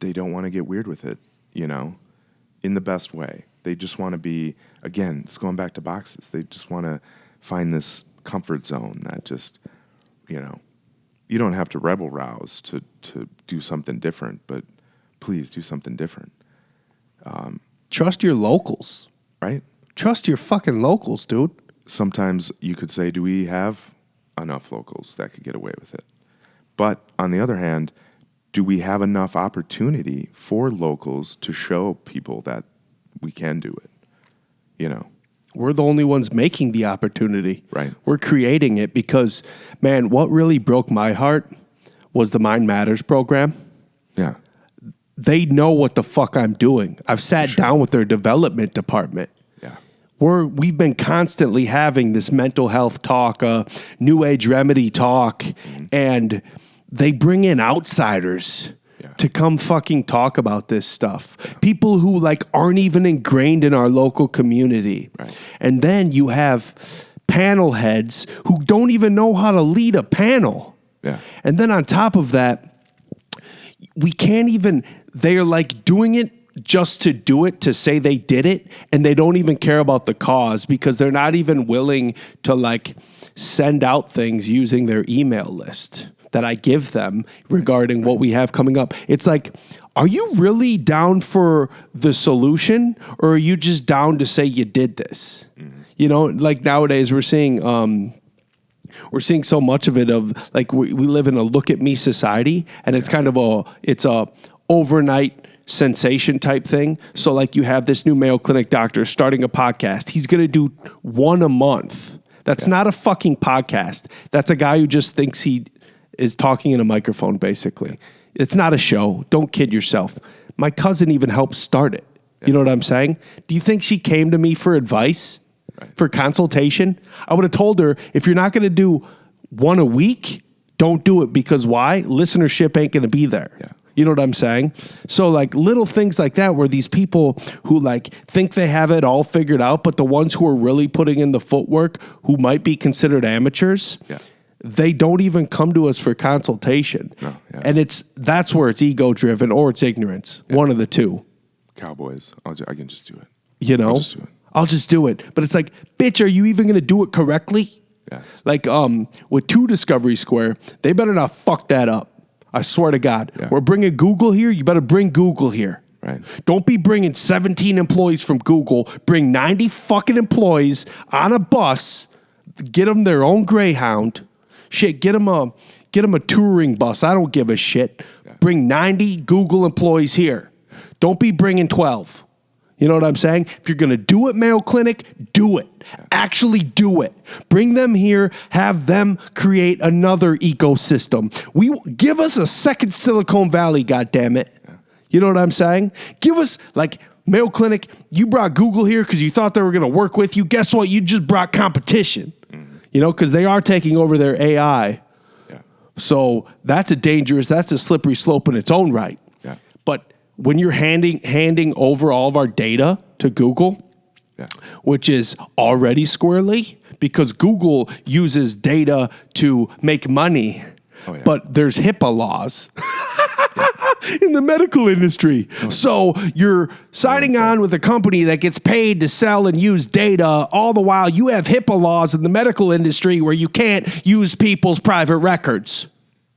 they don't want to get weird with it, in the best way. They just want to be, again, it's going back to boxes. They just want to find this comfort zone that just, you don't have to rebel rouse to do something different, but please do something different. Trust your locals. Right? Trust your fucking locals, dude. Sometimes you could say, do we have enough locals that could get away with it? But on the other hand, do we have enough opportunity for locals to show people that we can do it? We're the only ones making the opportunity. Right. We're creating it because, man, what really broke my heart was the Mind Matters program. Yeah. They know what the fuck I'm doing. I've sat down with their development department. Yeah. We've been constantly having this mental health talk, new age remedy talk, and they bring in outsiders to come fucking talk about this stuff. People who aren't even ingrained in our local community. Right. And then you have panel heads who don't even know how to lead a panel. Yeah. And then on top of that, we can't even, they're doing it just to do it, to say they did it, and they don't even care about the cause because they're not even willing to send out things using their email list that I give them regarding what we have coming up. It's are you really down for the solution, or are you just down to say you did this? Mm-hmm. Nowadays we're seeing so much of it we live in a look at me society, and it's kind of a overnight sensation type thing. So like you have this new Mayo Clinic doctor starting a podcast. He's going to do one a month. That's not a fucking podcast. That's a guy who just thinks he is talking in a microphone, basically. It's not a show. Don't kid yourself. My cousin even helped start it. You know what I'm saying? Do you think she came to me for advice, for consultation? I would have told her, if you're not going to do one a week, don't do it, because why? Listenership ain't going to be there. Yeah. You know what I'm saying? So like little things like that, where these people who like think they have it all figured out, but the ones who are really putting in the footwork, who might be considered amateurs, they don't even come to us for consultation. And that's where it's ego driven or it's ignorance. One of the two. Cowboys. I can just do it. You know? I'll just do it. But it's like, bitch, are you even going to do it correctly? Yeah. Like with 2 Discovery Square, they better not fuck that up. I swear to God. Yeah. We're bringing Google here. You better bring Google here. Right. Don't be bringing 17 employees from Google. Bring 90 fucking employees on a bus. Get them their own Greyhound. Shit, get them a touring bus. I don't give a shit. Yeah. Bring 90 Google employees here. Don't be bringing 12. You know what I'm saying? If you're going to do it, Mayo Clinic, do it. Actually do it. Bring them here. Have them create another ecosystem. Give us a second Silicon Valley, goddammit. You know what I'm saying? Give us, like, Mayo Clinic, you brought Google here because you thought they were going to work with you. Guess what? You just brought competition. You know, because they are taking over their AI. Yeah. So that's a slippery slope in its own right. Yeah. But when you're handing over all of our data to Google, which is already squirrely, because Google uses data to make money, but there's HIPAA laws in the medical industry. So you're signing on with a company that gets paid to sell and use data, all the while you have HIPAA laws in the medical industry where you can't use people's private records.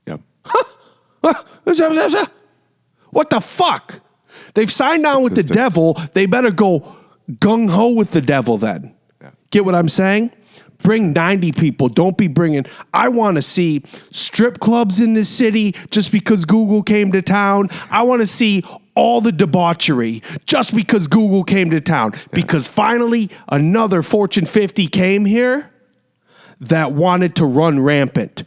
Yep. What the fuck? They've signed on with the devil. They better go gung-ho with the devil then. Yeah. Get what I'm saying? Bring 90 people. Don't be bringing... I want to see strip clubs in this city just because Google came to town. I want to see all the debauchery just because Google came to town. Yeah. Because finally, another Fortune 50 came here that wanted to run rampant.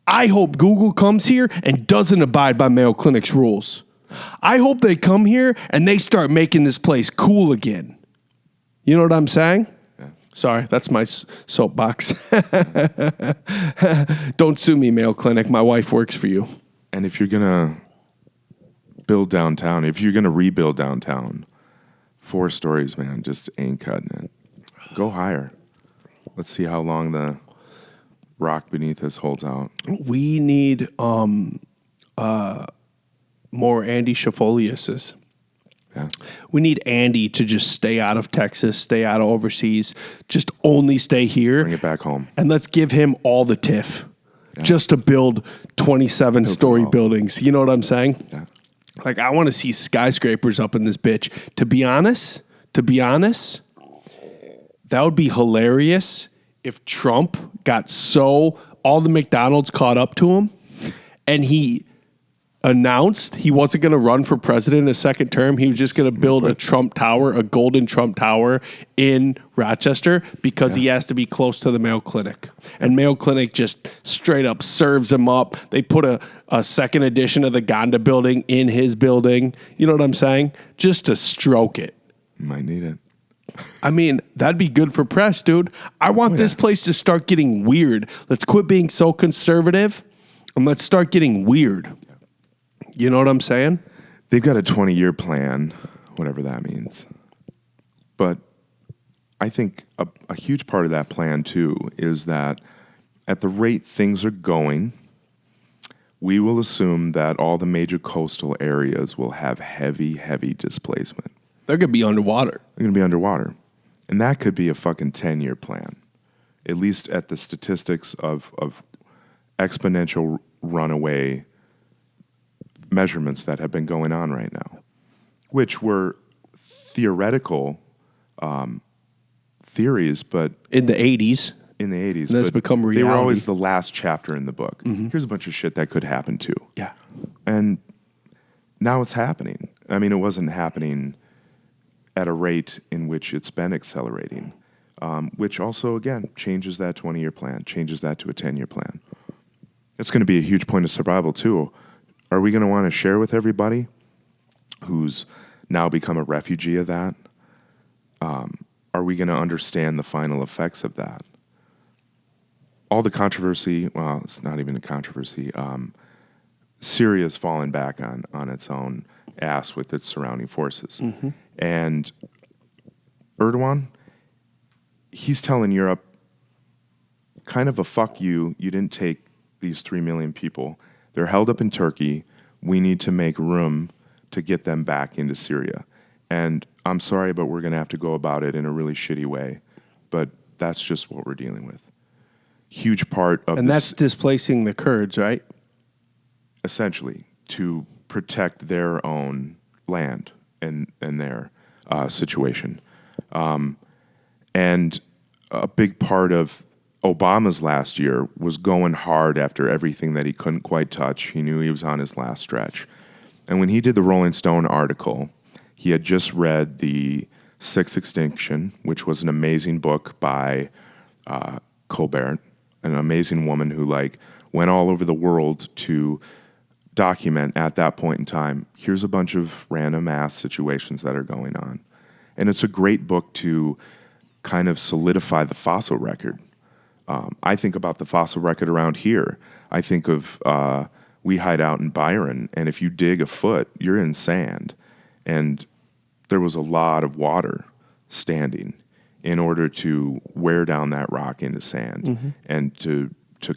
I hope Google comes here and doesn't abide by Mayo Clinic's rules. I hope they come here and they start making this place cool again. You know what I'm saying? Yeah. Sorry, that's my soapbox. Don't sue me, Mayo Clinic. My wife works for you. And if you're going to build downtown, if you're going to rebuild downtown, 4 stories, man, just ain't cutting it. Go higher. Let's see how long the rock beneath us holds out. We need more Andy Schafoliuses. Yeah. We need Andy to just stay out of Texas, stay out of overseas, just only stay here. Bring it back home. And let's give him all the TIF just to build 27-story buildings. You know what I'm saying? Yeah. Like, I want to see skyscrapers up in this bitch. To be honest, that would be hilarious if Trump got all the McDonald's caught up to him and he announced he wasn't going to run for president a second term. He was just going to build a Trump Tower, a golden Trump Tower in Rochester because he has to be close to the Mayo Clinic. And Mayo Clinic just straight up serves him up. They put a second edition of the Gonda building in his building. You know what I'm saying? Just to stroke it. Might need it. I mean, that'd be good for press, dude. I want this place to start getting weird. Let's quit being so conservative and let's start getting weird. You know what I'm saying? They've got a 20-year plan, whatever that means. But I think a huge part of that plan, too, is that at the rate things are going, we will assume that all the major coastal areas will have heavy, heavy displacement. They're going to be underwater. They're going to be underwater. And that could be a fucking 10-year plan, at least at the statistics of exponential runaway measurements that have been going on right now, which were theoretical theories, but in the 80s. In the 80s. And that's become reality. They were always the last chapter in the book. Mm-hmm. Here's a bunch of shit that could happen too. Yeah. And now it's happening. I mean, it wasn't happening at a rate in which it's been accelerating, which also, again, changes that 20-year plan, changes that to a 10-year plan. It's going to be a huge point of survival, too. Are we going to want to share with everybody who's now become a refugee of that? Are we going to understand the final effects of that? All the controversy, well, it's not even a controversy. Syria's fallen back on its own ass with its surrounding forces. Mm-hmm. And Erdogan, he's telling Europe, kind of a fuck you, you didn't take these 3 million people. They're held up in Turkey. We need to make room to get them back into Syria. And I'm sorry, but we're going to have to go about it in a really shitty way. But that's just what we're dealing with. Huge part of and that's displacing the Kurds, right? Essentially, to protect their own land and their situation. And a big part of Obama's last year was going hard after everything that he couldn't quite touch. He knew he was on his last stretch. And when he did the Rolling Stone article, he had just read the Six Extinction, which was an amazing book by Colbert, an amazing woman who went all over the world to document at that point in time, here's a bunch of random ass situations that are going on. And it's a great book to kind of solidify the fossil record. I think about the fossil record around here. I think of we hide out in Byron, and if you dig a foot, you're in sand. And there was a lot of water standing in order to wear down that rock into sand and to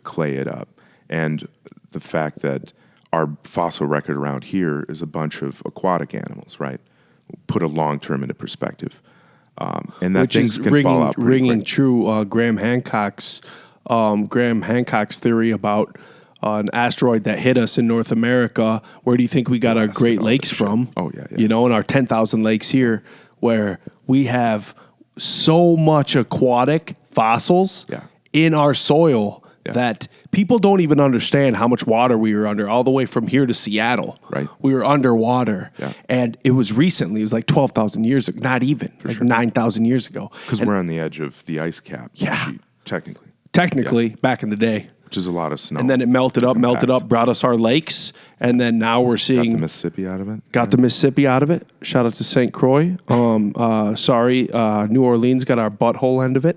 clay it up. And the fact that our fossil record around here is a bunch of aquatic animals, right? Put a long term into perspective. And that which things is can fall out pretty ringing quick. true. Graham Hancock's theory about an asteroid that hit us in North America. Where do you think we got our Great Lakes from? Oh, yeah. You know, in our 10,000 lakes here, where we have so much aquatic fossils in our soil that people don't even understand how much water we were under, all the way from here to Seattle. Right. We were underwater. Yeah. And it was recently, it was like 12,000 years ago, not even, 9,000 years ago. Because we're on the edge of the ice cap. Yeah. Technically. Back in the day. Which is a lot of snow. And then it melted up, brought us our lakes. And then now we're seeing... Got the Mississippi out of it. The Mississippi out of it. Shout out to St. Croix. Sorry, New Orleans got our butthole end of it.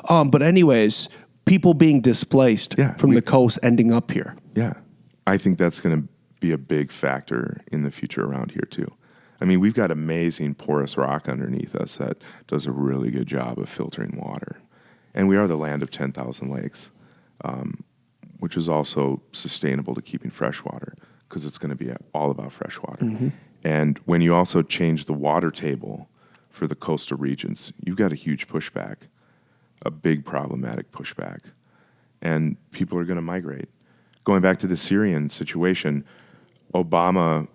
But anyways, people being displaced from the coast ending up here. Yeah. I think that's going to be a big factor in the future around here, too. I mean, we've got amazing porous rock underneath us that does a really good job of filtering water. And we are the land of 10,000 lakes, which is also sustainable to keeping fresh water because it's going to be all about fresh water. Mm-hmm. And when you also change the water table for the coastal regions, you've got a huge pushback, a big problematic pushback. And people are going to migrate. Going back to the Syrian situation, Obama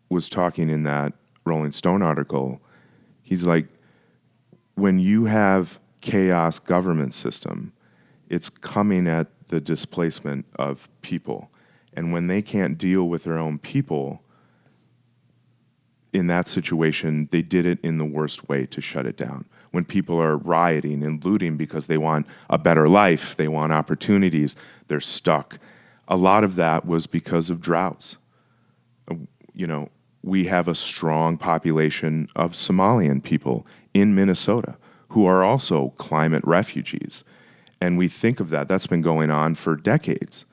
was talking in that Rolling Stone article. He's like, when you have chaos government system, it's coming at the displacement of people. And when they can't deal with their own people, in that situation, they did it in the worst way to shut it down. When people are rioting and looting because they want a better life, they want opportunities, they're stuck. A lot of that was because of droughts. You know, we have a strong population of Somalian people in Minnesota who are also climate refugees. And we think of that. That's been going on for decades.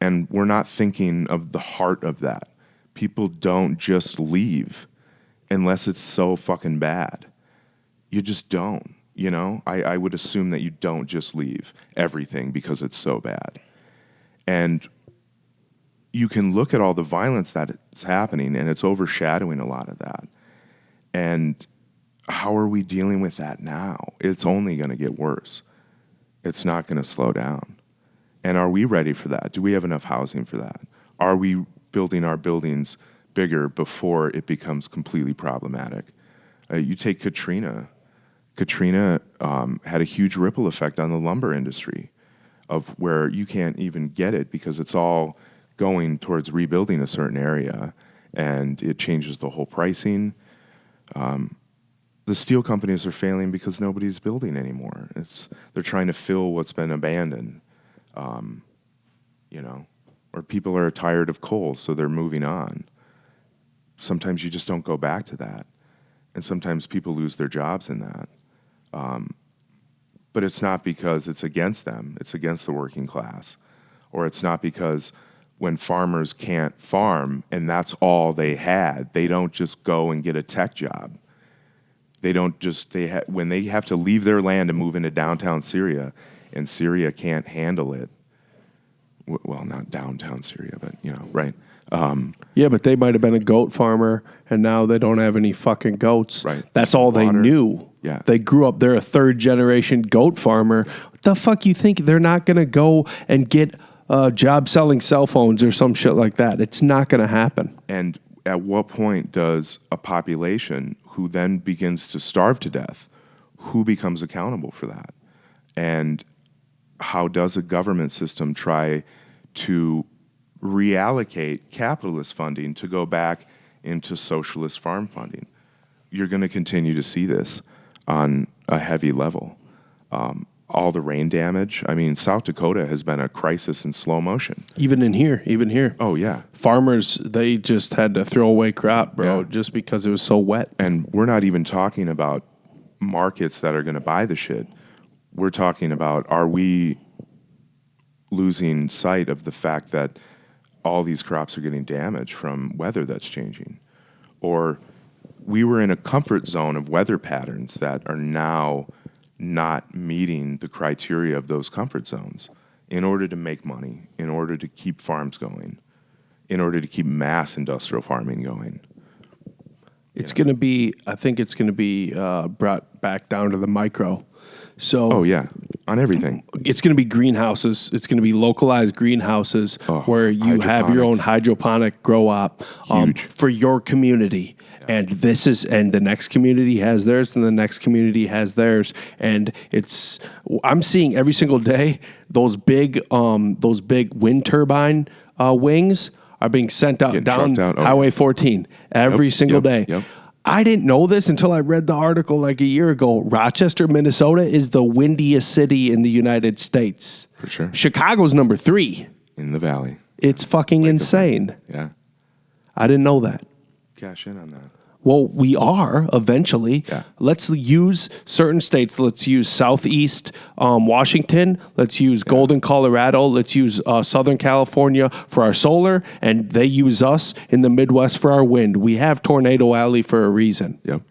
And we're not thinking of the heart of that. People don't just leave unless it's so fucking bad. You just don't, you know? I would assume that you don't just leave everything because it's so bad. And you can look at all the violence that's happening, and it's overshadowing a lot of that. And how are we dealing with that now? It's only going to get worse. It's not going to slow down. And are we ready for that? Do we have enough housing for that? Are we building our buildings bigger before it becomes completely problematic? You take Katrina. Katrina had a huge ripple effect on the lumber industry of where you can't even get it because it's all going towards rebuilding a certain area, and it changes the whole pricing. The steel companies are failing because nobody's building anymore. They're trying to fill what's been abandoned, or people are tired of coal, so they're moving on. Sometimes you just don't go back to that, and sometimes people lose their jobs in that. But it's not because it's against them. It's against the working class. Or it's not because when farmers can't farm and that's all they had, they don't just go and get a tech job. They don't just, when they have to leave their land and move into downtown Syria, and Syria can't handle it, well, not downtown Syria, but, right? Yeah, but they might have been a goat farmer, and now they don't have any fucking goats. Right. That's all they knew. Yeah. They grew up, they're a third-generation goat farmer. What the fuck you think? They're not going to go and get a job selling cell phones or some shit like that. It's not going to happen. And at what point does a population who then begins to starve to death, who becomes accountable for that? And how does a government system try to reallocate capitalist funding to go back into socialist farm funding? You're going to continue to see this on a heavy level. All the rain damage. I mean, South Dakota has been a crisis in slow motion. Even here. Oh, yeah. Farmers, they just had to throw away crop, bro, just because it was so wet. And we're not even talking about markets that are going to buy the shit. We're talking about, are we losing sight of the fact that all these crops are getting damaged from weather that's changing? Or we were in a comfort zone of weather patterns that are now not meeting the criteria of those comfort zones in order to make money, in order to keep farms going, in order to keep mass industrial farming going. It's going to be, I think it's going to be brought back down to the micro. So, Oh, yeah, on everything. it's going to be greenhouses. It's going to be localized greenhouses where you have your own hydroponic grow op Huge. for your community. And and the next community has theirs, and the next community has theirs. And I'm seeing every single day those big wind turbine wings are being sent out Getting down trucked out. Highway 14 every single day. Yep. I didn't know this until I read the article like a year ago. Rochester, Minnesota is the windiest city in the United States. For sure. Chicago's number 3. In the valley. It's fucking insane. Yeah. I didn't know that. Cash in on that. Well, we are eventually. Yeah. Let's use certain states. Let's use Southeast Washington. Let's use Golden, Colorado. Let's use Southern California for our solar, and they use us in the Midwest for our wind. We have Tornado Alley for a reason. Yep.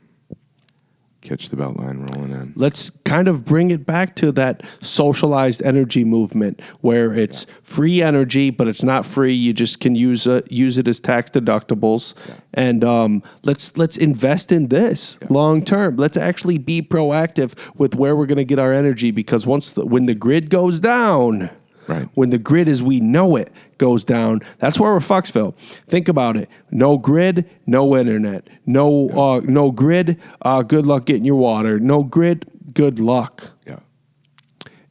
Catch the belt line rolling in. Let's kind of bring it back to that socialized energy movement where it's free energy, but it's not free. You just can use it as tax deductibles. Yeah. And let's invest in this long term. Let's actually be proactive with where we're going to get our energy, because when the grid goes down, Right. when the grid as we know it goes down, that's where we're Foxville. Think about it. No grid, no internet. No grid, good luck getting your water. No grid, good luck. Yeah.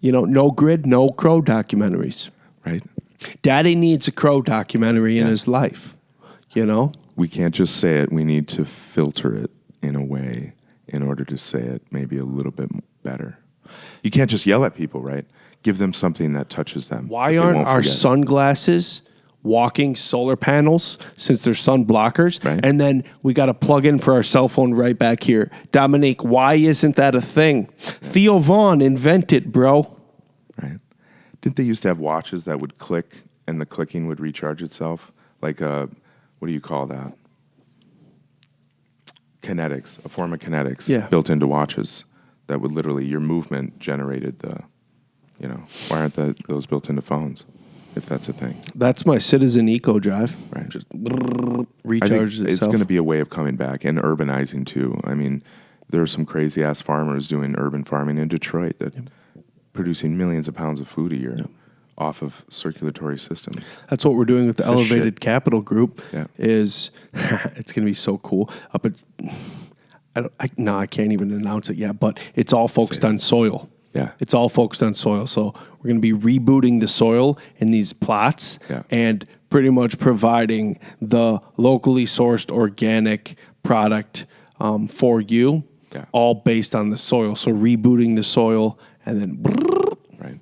No grid, no Crow documentaries. Right. Daddy needs a Crow documentary in his life, We can't just say it. We need to filter it in a way in order to say it maybe a little bit better. You can't just yell at people, right? Give them something that touches them. Why aren't our sunglasses walking solar panels since they're sun blockers? Right. And then we got to plug in for our cell phone right back here. Dominique, why isn't that a thing? Theo Vaughn invented, bro. Right. Didn't they used to have watches that would click and the clicking would recharge itself? Like what do you call that? Kinetics, a form of kinetics built into watches that would literally, your movement generated the... why aren't those built into phones, if that's a thing? That's my Citizen Eco Drive. Right. Just I recharges think it's itself. going to be a way of coming back and urbanizing too. I mean, there are some crazy ass farmers doing urban farming in Detroit that producing millions of pounds of food a year off of circulatory systems. That's what we're doing with the Elevated Capital Group. Yeah. Is it's going to be so cool. I can't even announce it yet, but it's all focused on soil. Yeah. It's all focused on soil. So we're going to be rebooting the soil in these plots Yeah. and pretty much providing the locally sourced organic product for you, Yeah. all based on the soil. So rebooting the soil and then Right.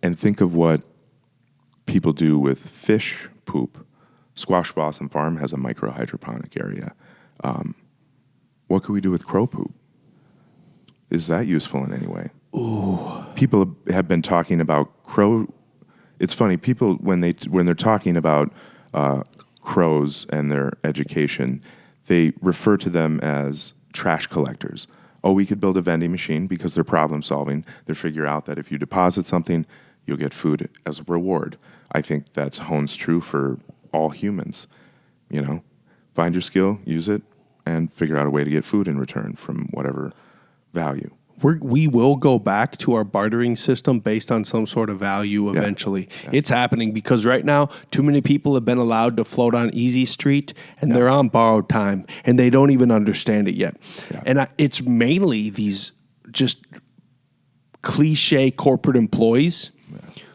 And think of what people do with fish poop. Squash Blossom Farm has a micro hydroponic area. What could we do with crow poop? Is that useful in any way? Ooh. People have been talking about crow. It's funny. People when they're talking about crows and their education, they refer to them as trash collectors. Oh, we could build a vending machine because they're problem solving. They figure out that if you deposit something, you'll get food as a reward. I think that's holds true for all humans. You know, find your skill, use it, and figure out a way to get food in return from whatever value. we will go back to our bartering system based on some sort of value eventually. Yeah. It's happening because right now, too many people have been allowed to float on Easy Street and they're on borrowed time and they don't even understand it yet. Yeah. And it's mainly these just cliche corporate employees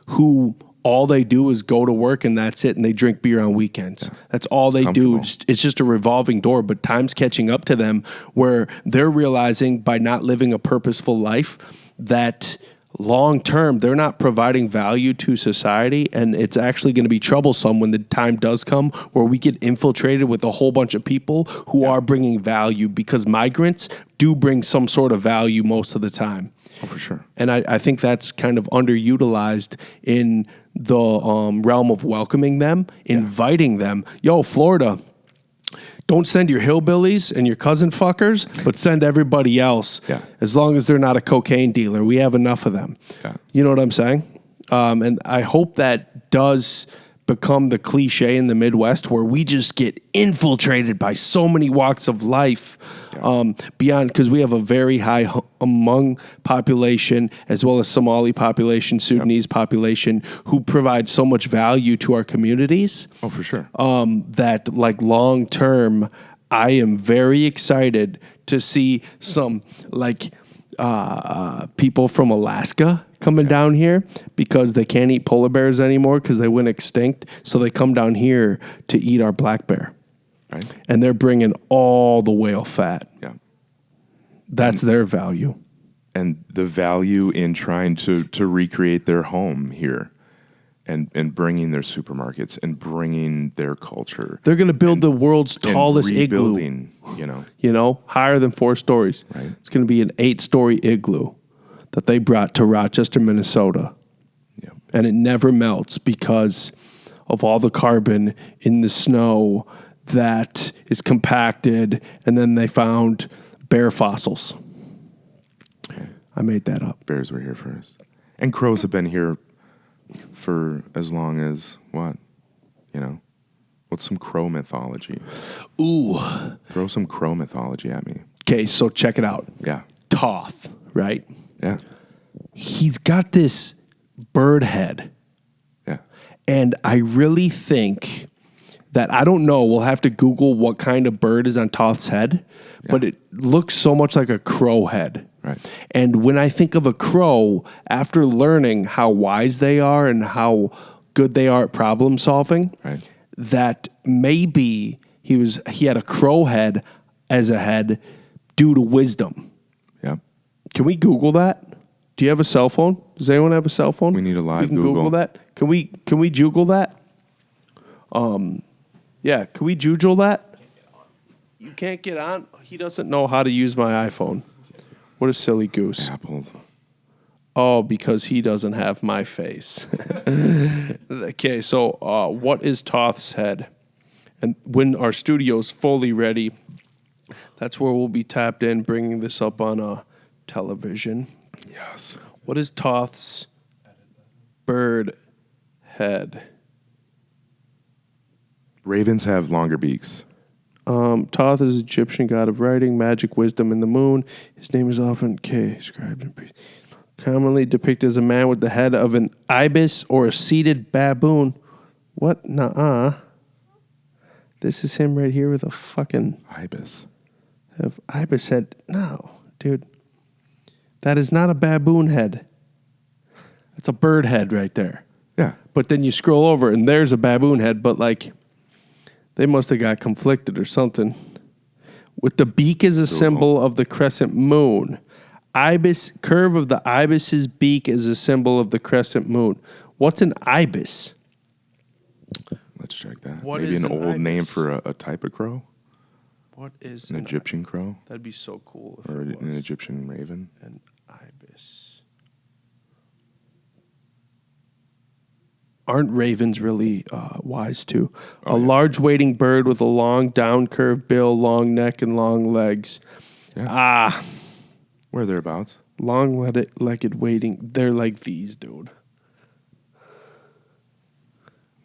who all they do is go to work and that's it, and they drink beer on weekends. Yeah. That's all they do. It's just a revolving door, but time's catching up to them where they're realizing by not living a purposeful life that long term they're not providing value to society, and it's actually going to be troublesome when the time does come where we get infiltrated with a whole bunch of people who are bringing value, because migrants do bring some sort of value most of the time. Oh, for sure. And I think that's kind of underutilized in the realm of welcoming them, inviting them. Yo, Florida, don't send your hillbillies and your cousin fuckers, but send everybody else. Yeah. As long as they're not a cocaine dealer. We have enough of them. Yeah. You know what I'm saying? And I hope that does become the cliche in the Midwest where we just get infiltrated by so many walks of life beyond, because we have a very high Hmong population as well as Somali population, Sudanese population who provide so much value to our communities. Oh, for sure. That like long term, I am very excited to see some like people from Alaska coming down here because they can't eat polar bears anymore because they went extinct. So they come down here to eat our black bear. Right. And they're bringing all the whale fat. Yeah. That's their value. And the value in trying to recreate their home here and bringing their supermarkets and bringing their culture. They're going to build the world's tallest igloo. You know, higher than 4 stories. Right. It's going to be an 8-story igloo that they brought to Rochester, Minnesota. Yeah. And it never melts because of all the carbon in the snow that is compacted, and then they found bear fossils. Okay. I made that up. Bears were here first. And crows have been here for as long as what? You know? What's some crow mythology? Ooh. Throw some crow mythology at me. Okay, so check it out. Yeah. Toth, right? Yeah. He's got this bird head. Yeah. And I really think that, I don't know, we'll have to Google what kind of bird is on Toth's head, but it looks so much like a crow head. Right. And when I think of a crow, after learning how wise they are and how good they are at problem solving, right, that maybe he had a crow head as a head due to wisdom. Yeah. Can we Google that? Do you have a cell phone? Does anyone have a cell phone? We need a live we can Google that. Can we Google that? Yeah, can we Google that? You can't get on? He doesn't know how to use my iPhone. What a silly goose. Apples. Oh, because he doesn't have my face. Okay, so what is Toth's head? And when our studio's fully ready, that's where we'll be tapped in, bringing this up on a television. Yes. What is Toth's bird head? Ravens have longer beaks. Toth is Egyptian god of writing, magic, wisdom, and the moon. His name is often described in commonly depicted as a man with the head of an ibis or a seated baboon. What? Nuh-uh. This is him right here with a fucking Ibis. ibis head. No, dude. That is not a baboon head. It's a bird head right there. Yeah. But then you scroll over and there's a baboon head, but like they must have got conflicted or something. With the beak is a symbol of the crescent moon. Ibis, curve of the ibis's beak is a symbol of the crescent moon. What's an ibis? Let's check that. What Maybe is an an old name ibis? for a type of crow? What is An Egyptian crow? That'd be so cool if Or it an was Egyptian raven? an ibis. Aren't ravens really wise too? A large wading bird with a long down curved bill, long neck, and long legs. Yeah. Where thereabouts? Long-legged wading. They're like these, dude.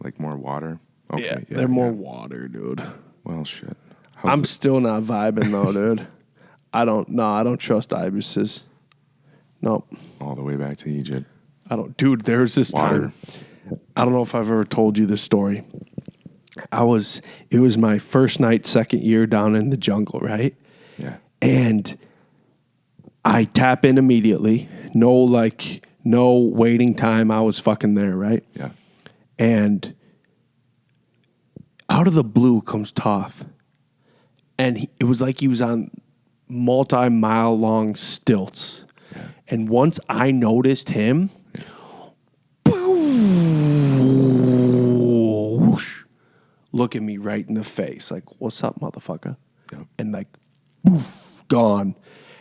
Like more water? Okay, Yeah, they're more water, dude. Well, shit. I'm still not vibing though, dude. I don't trust ibises. Nope. All the way back to Egypt. I don't. Dude, there's this Water. time. I don't know if I've ever told you this story. It was my first night, second year down in the jungle, right? Yeah. And I tap in immediately. No waiting time. I was fucking there, right? Yeah. And out of the blue comes Toth. And it was like he was on multi-mile long stilts. Yeah. And once I noticed him, whoosh, look at me right in the face. Like, what's up, motherfucker? Yeah. And like, poof, gone.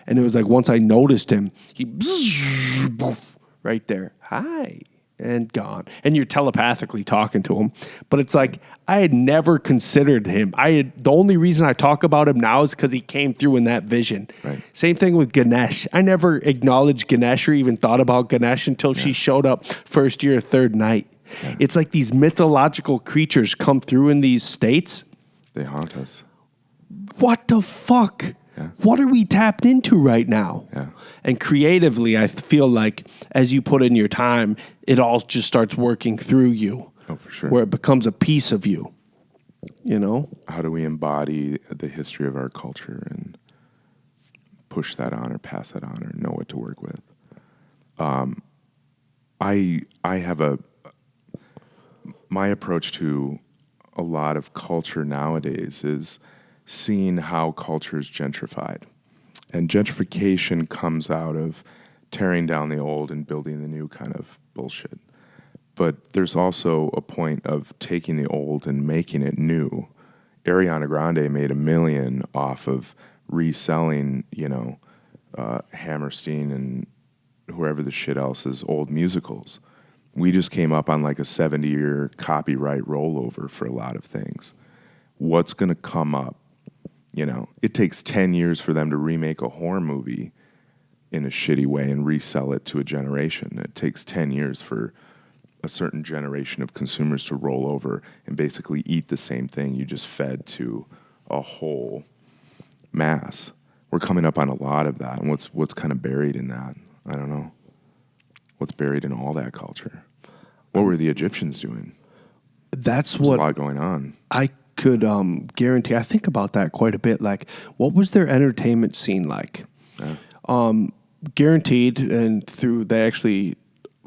And it was like, once I noticed him, he poof, right there. Hi. And gone. And you're telepathically talking to him. But it's like, I had never considered him. The only reason I talk about him now is because he came through in that vision. Right. Same thing with Ganesh. I never acknowledged Ganesh or even thought about Ganesh until she showed up first year, third night. Yeah. It's like these mythological creatures come through in these states. They haunt us. What the fuck? Yeah. What are we tapped into right now? Yeah. And creatively, I feel like as you put in your time, it all just starts working through you. Oh, for sure. Where it becomes a piece of you. You know? How do we embody the history of our culture and push that on or pass that on or know what to work with? I have my approach to a lot of culture nowadays is seeing how culture is gentrified. And gentrification comes out of tearing down the old and building the new kind of bullshit. But there's also a point of taking the old and making it new. Ariana Grande made $1 million off of reselling, Hammerstein and whoever the shit else is, old musicals. We just came up on like a 70-year copyright rollover for a lot of things. What's going to come up? It takes 10 years for them to remake a horror movie in a shitty way and resell it to a generation. It takes 10 years for a certain generation of consumers to roll over and basically eat the same thing you just fed to a whole mass. We're coming up on a lot of that. And what's kind of buried in that? I don't know. What's buried in all that culture? What were the Egyptians doing? There's a lot going on. I could guarantee. I think about that quite a bit. Like, what was their entertainment scene like? Yeah. Guaranteed, and they actually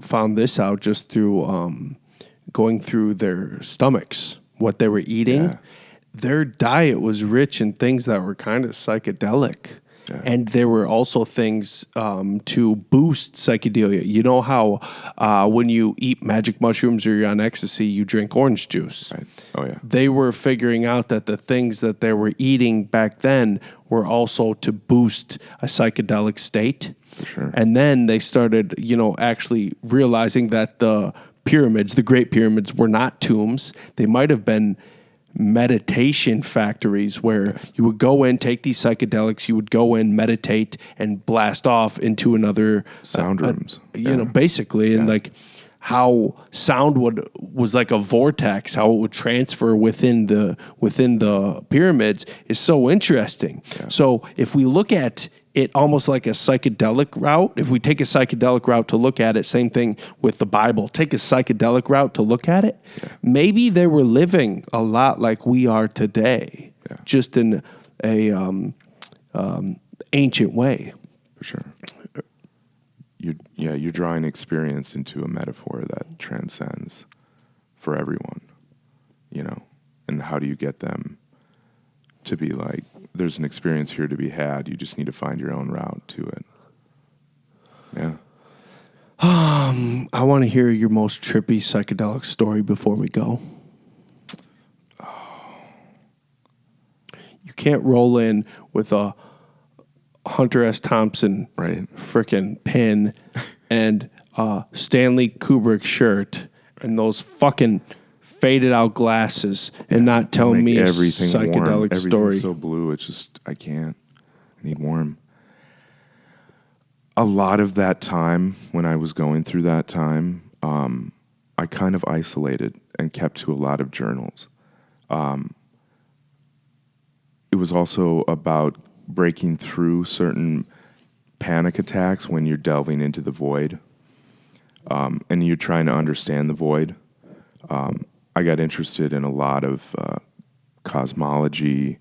found this out just through going through their stomachs, what they were eating. Yeah. Their diet was rich in things that were kind of psychedelic. Yeah. And there were also things to boost psychedelia. You know how when you eat magic mushrooms or you're on ecstasy, you drink orange juice. Right. Oh, yeah. They were figuring out that the things that they were eating back then were also to boost a psychedelic state. For sure. And then they started, actually realizing that the Great Pyramids, were not tombs. They might have been meditation factories where you would go in, take these psychedelics, you would go in, meditate, and blast off into another sound rooms. Basically, and like how sound was like a vortex, how it would transfer within the pyramids is so interesting. Yeah. So if we look at it almost like a psychedelic route. If we take a psychedelic route to look at it, same thing with the Bible. Take a psychedelic route to look at it. Yeah. Maybe they were living a lot like we are today, just in a ancient way. For sure. you're drawing experience into a metaphor that transcends for everyone, you know. And how do you get them to be like, there's an experience here to be had. You just need to find your own route to it. Yeah. I want to hear your most trippy psychedelic story before we go. You can't roll in with a Hunter S. Thompson Right. frickin' pin and Stanley Kubrick shirt and those fucking faded out glasses and not tell Make me a everything psychedelic warm. Everything's story. so blue. It's just, I can't. I need warm. A lot of that time, when I was going through that time, I kind of isolated and kept to a lot of journals. It was also about breaking through certain panic attacks when you're delving into the void, and you're trying to understand the void. I got interested in a lot of cosmology,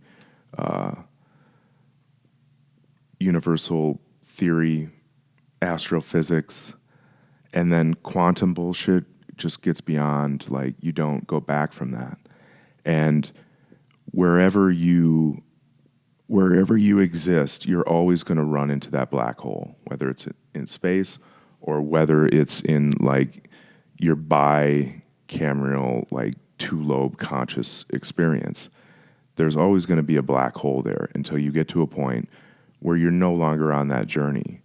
universal theory, astrophysics, and then quantum bullshit just gets beyond, like, you don't go back from that. And wherever you exist, you're always going to run into that black hole, whether it's in space or whether it's in, like, your bicameral, like, two-lobe conscious experience. There's always going to be a black hole there until you get to a point where you're no longer on that journey.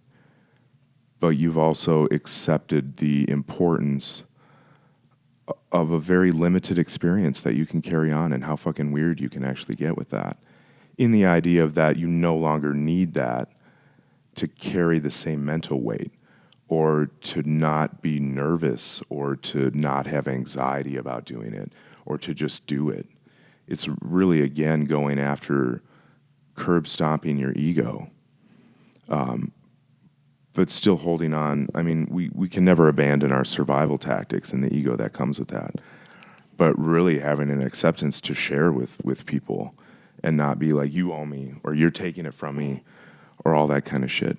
But you've also accepted the importance of a very limited experience that you can carry on, and how fucking weird you can actually get with that. In the idea of that you no longer need that to carry the same mental weight, or to not be nervous, or to not have anxiety about doing it, or to just do it. It's really, again, going after curb stomping your ego. But still holding on. I mean, we can never abandon our survival tactics and the ego that comes with that. But really having an acceptance to share with people and not be like, you owe me, or you're taking it from me, or all that kind of shit.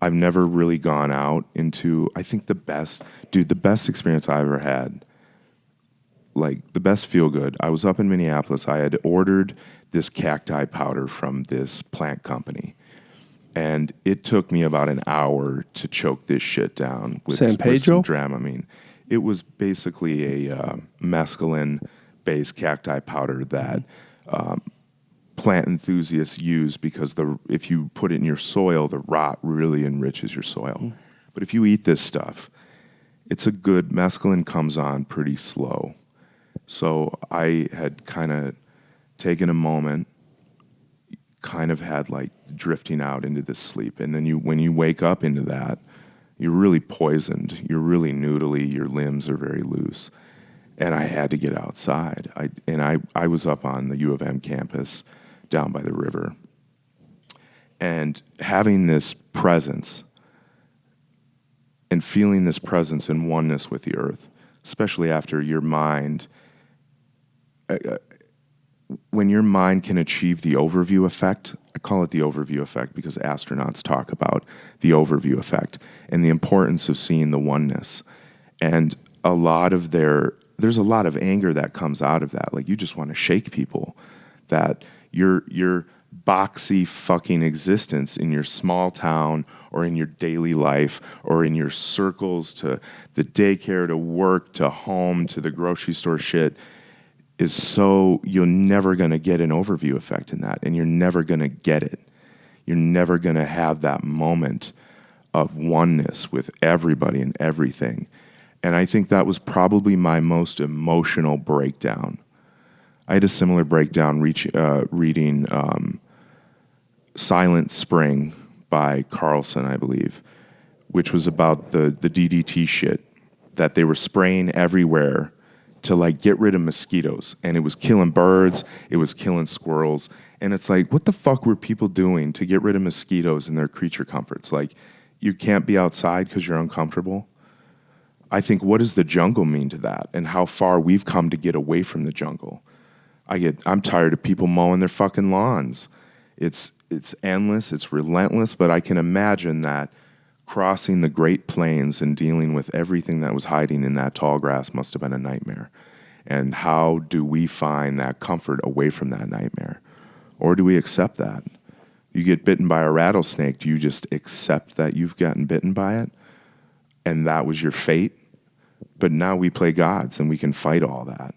I've never really gone out into, I think the best experience I ever had, like the best feel good. I was up in Minneapolis. I had ordered this cacti powder from this plant company. And it took me about an hour to choke this shit down with some Dramamine. It was basically a mescaline-based cacti powder that plant enthusiasts use because if you put it in your soil, the rot really enriches your soil. But if you eat this stuff, mescaline comes on pretty slow. So I had kind of taken a moment, kind of had like drifting out into this sleep. And then when you wake up into that, you're really poisoned. You're really noodly. Your limbs are very loose. And I had to get outside. I was up on the U of M campus down by the river. And having this presence and feeling this presence and oneness with the earth, especially after your mind, when your mind can achieve the overview effect, I call it the overview effect because astronauts talk about the overview effect and the importance of seeing the oneness. And there's a lot of anger that comes out of that. Like, you just want to shake people. That your boxy fucking existence in your small town or in your daily life or in your circles, to the daycare, to work, to home, to the grocery store shit, is so, you're never going to get an overview effect in that, and you're never going to get it. You're never going to have that moment of oneness with everybody and everything. And I think that was probably my most emotional breakdown. I had a similar breakdown reading Silent Spring by Carlson, I believe, which was about the DDT shit that they were spraying everywhere to like get rid of mosquitoes, and it was killing birds, it was killing squirrels, and it's like, what the fuck were people doing to get rid of mosquitoes and their creature comforts? Like, you can't be outside because you're uncomfortable. I think, what does the jungle mean to that, and how far we've come to get away from the jungle? I'm tired of people mowing their fucking lawns. It's endless, it's relentless, but I can imagine that crossing the Great Plains and dealing with everything that was hiding in that tall grass must have been a nightmare. And how do we find that comfort away from that nightmare? Or do we accept that? You get bitten by a rattlesnake, do you just accept that you've gotten bitten by it? And that was your fate? But now we play gods and we can fight all that.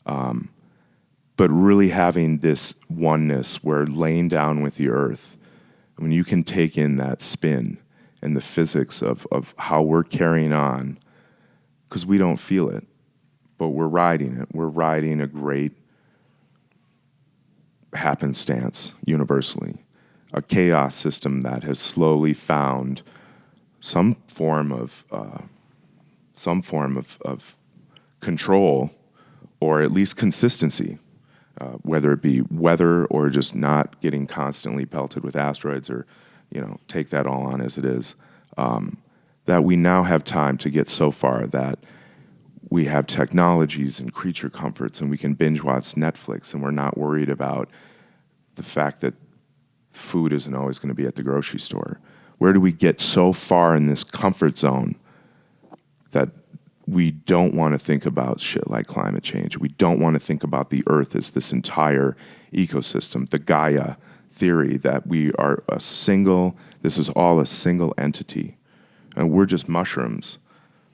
But really having this oneness where laying down with the earth, when you can take in that spin and the physics of how we're carrying on, because we don't feel it, but we're riding it. We're riding a great happenstance universally, a chaos system that has slowly found some form of control, or at least consistency, whether it be weather or just not getting constantly pelted with asteroids, or take that all on as it is. That we now have time to get so far that we have technologies and creature comforts, and we can binge watch Netflix, and we're not worried about the fact that food isn't always going to be at the grocery store. Where do we get so far in this comfort zone that we don't want to think about shit like climate change? We don't want to think about the earth as this entire ecosystem, the Gaia theory that we are this is all a single entity. And we're just mushrooms,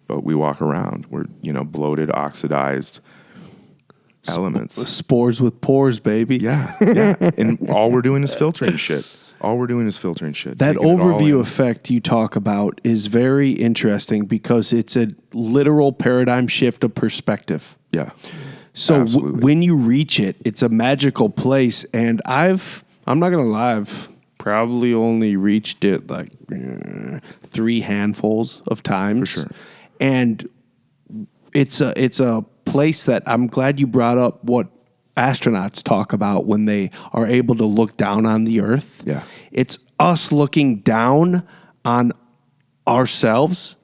but we walk around. We're, bloated, oxidized elements. Spores with pores, baby. Yeah. And all we're doing is filtering shit. That overview effect you talk about is very interesting because it's a literal paradigm shift of perspective. Yeah. So when you reach it, it's a magical place. And I'm not going to lie, I've probably only reached it like 3 handfuls of times. For sure. And it's a place that I'm glad you brought up what astronauts talk about when they are able to look down on the earth. Yeah. It's us looking down on ourselves.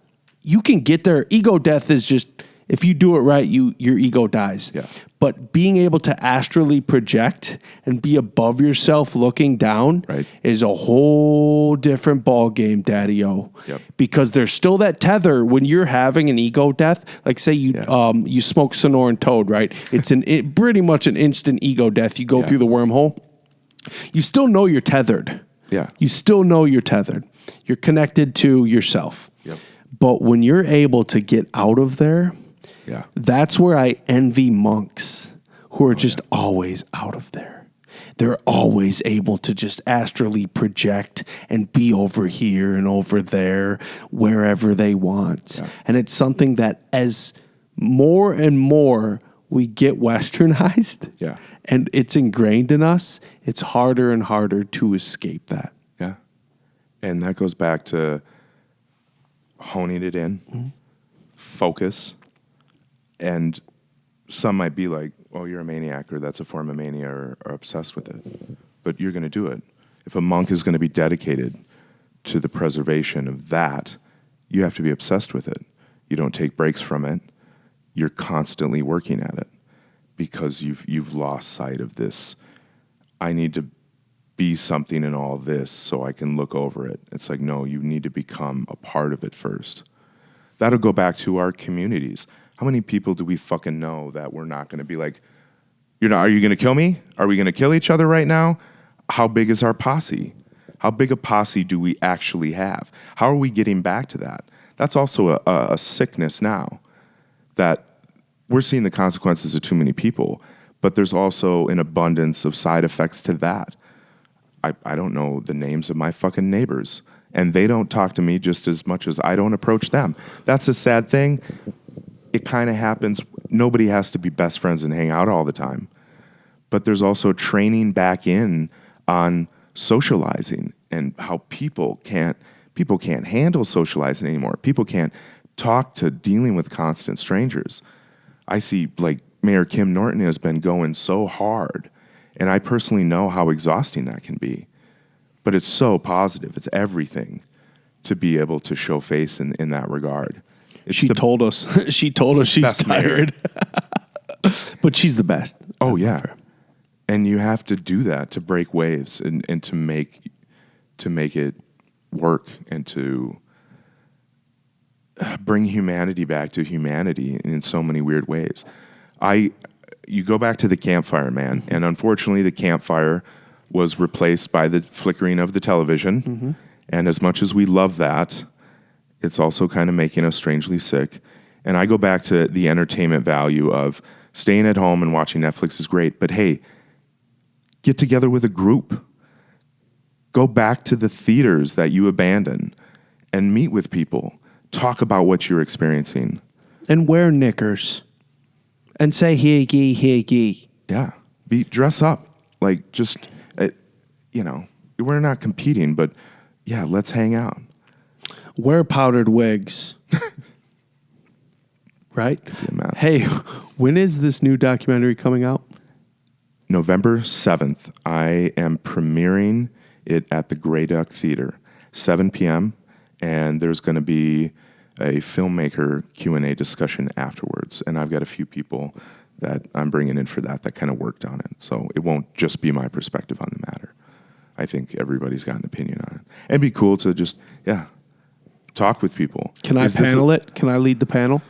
You can get there. Ego death is just, if you do it right, your ego dies. Yeah. But being able to astrally project and be above yourself looking down is a whole different ball game, Daddy-O. Yep. Because there's still that tether when you're having an ego death. Like say you smoke Sonoran Toad, right? It's pretty much an instant ego death. You go through the wormhole. You still know you're tethered. Yeah. You still know you're tethered. You're connected to yourself. Yep. But when you're able to get out of there, that's where I envy monks who are just always out of there. They're always able to just astrally project and be over here and over there, wherever they want. Yeah. And it's something that as more and more we get westernized and it's ingrained in us, it's harder and harder to escape that. Yeah. And that goes back to honing it in, focus. And some might be like, oh, you're a maniac, or that's a form of mania, or obsessed with it. But you're going to do it. If a monk is going to be dedicated to the preservation of that, you have to be obsessed with it. You don't take breaks from it. You're constantly working at it because you've lost sight of this. I need to be something in all this so I can look over it. It's like, no, you need to become a part of it first. That'll go back to our communities. How many people do we fucking know that we're not going to be like, are you going to kill me? Are we going to kill each other right now? How big is our posse? How big a posse do we actually have? How are we getting back to that? That's also a sickness now, that we're seeing the consequences of too many people, but there's also an abundance of side effects to that. I don't know the names of my fucking neighbors, and they don't talk to me just as much as I don't approach them. That's a sad thing. It kind of happens. Nobody has to be best friends and hang out all the time. But there's also training back in on socializing and how people can't handle socializing anymore. People can't talk to dealing with constant strangers. I see like Mayor Kim Norton has been going so hard, and I personally know how exhausting that can be. But it's so positive. It's everything to be able to show face in that regard. She told us she's tired. But she's the best. Oh, yeah. And you have to do that to break waves and to make it work and to bring humanity back to humanity in so many weird ways. You go back to the campfire, man, and unfortunately the campfire was replaced by the flickering of the television. And as much as we love that, it's also kind of making us strangely sick. And I go back to the entertainment value of staying at home and watching Netflix is great, but hey, get together with a group. Go back to the theaters that you abandoned and meet with people. Talk about what you're experiencing. And wear knickers. And say, hear ye, hear ye. Yeah. Dress up. Like, just, we're not competing, but yeah, let's hang out. Wear powdered wigs. Right? Could be a mess. Hey, when is this new documentary coming out? November 7th. I am premiering it at the Grey Duck Theater, 7 p.m., and there's going to be a filmmaker Q&A discussion afterwards, and I've got a few people that I'm bringing in for that kind of worked on it, so it won't just be my perspective on the matter. I think everybody's got an opinion on it. And it'd be cool to just, talk with people. Can I panel it? Can I lead the panel?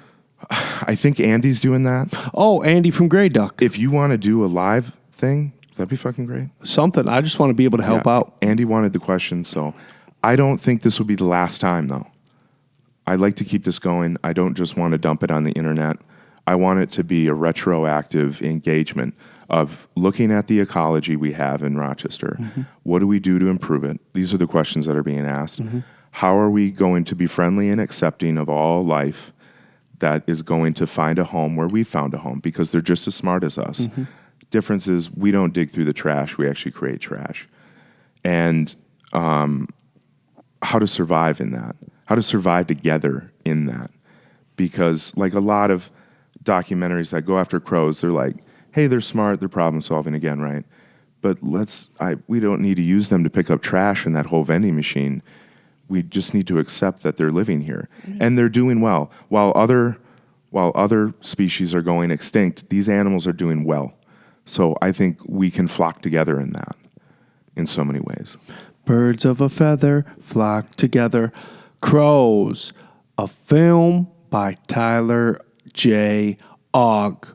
I think Andy's doing that. Oh, Andy from Grey Duck. If you want to do a live thing, that'd be fucking great. Something. I just want to be able to help out. Andy wanted the question, so I don't think this will be the last time, though. I'd like to keep this going. I don't just want to dump it on the internet. I want it to be a retroactive engagement of looking at the ecology we have in Rochester. What do we do to improve it? These are the questions that are being asked. How are we going to be friendly and accepting of all life that is going to find a home where we found a home, because they're just as smart as us. Difference is we don't dig through the trash, we actually create trash. And how to survive in that, how to survive together in that. Because like a lot of documentaries that go after crows, they're like, hey, they're smart, they're problem solving again, right? But we don't need to use them to pick up trash in that whole vending machine. We just need to accept that they're living here and they're doing well. While other species are going extinct, these animals are doing well. So I think we can flock together in that in so many ways. Birds of a feather flock together. Crows, a film by Tyler Aug.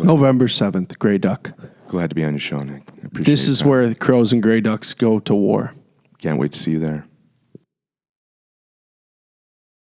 November 7th, Grey Duck. Glad to be on your show, Nick. I appreciate This is where the crows and grey ducks go to war. Can't wait to see you there.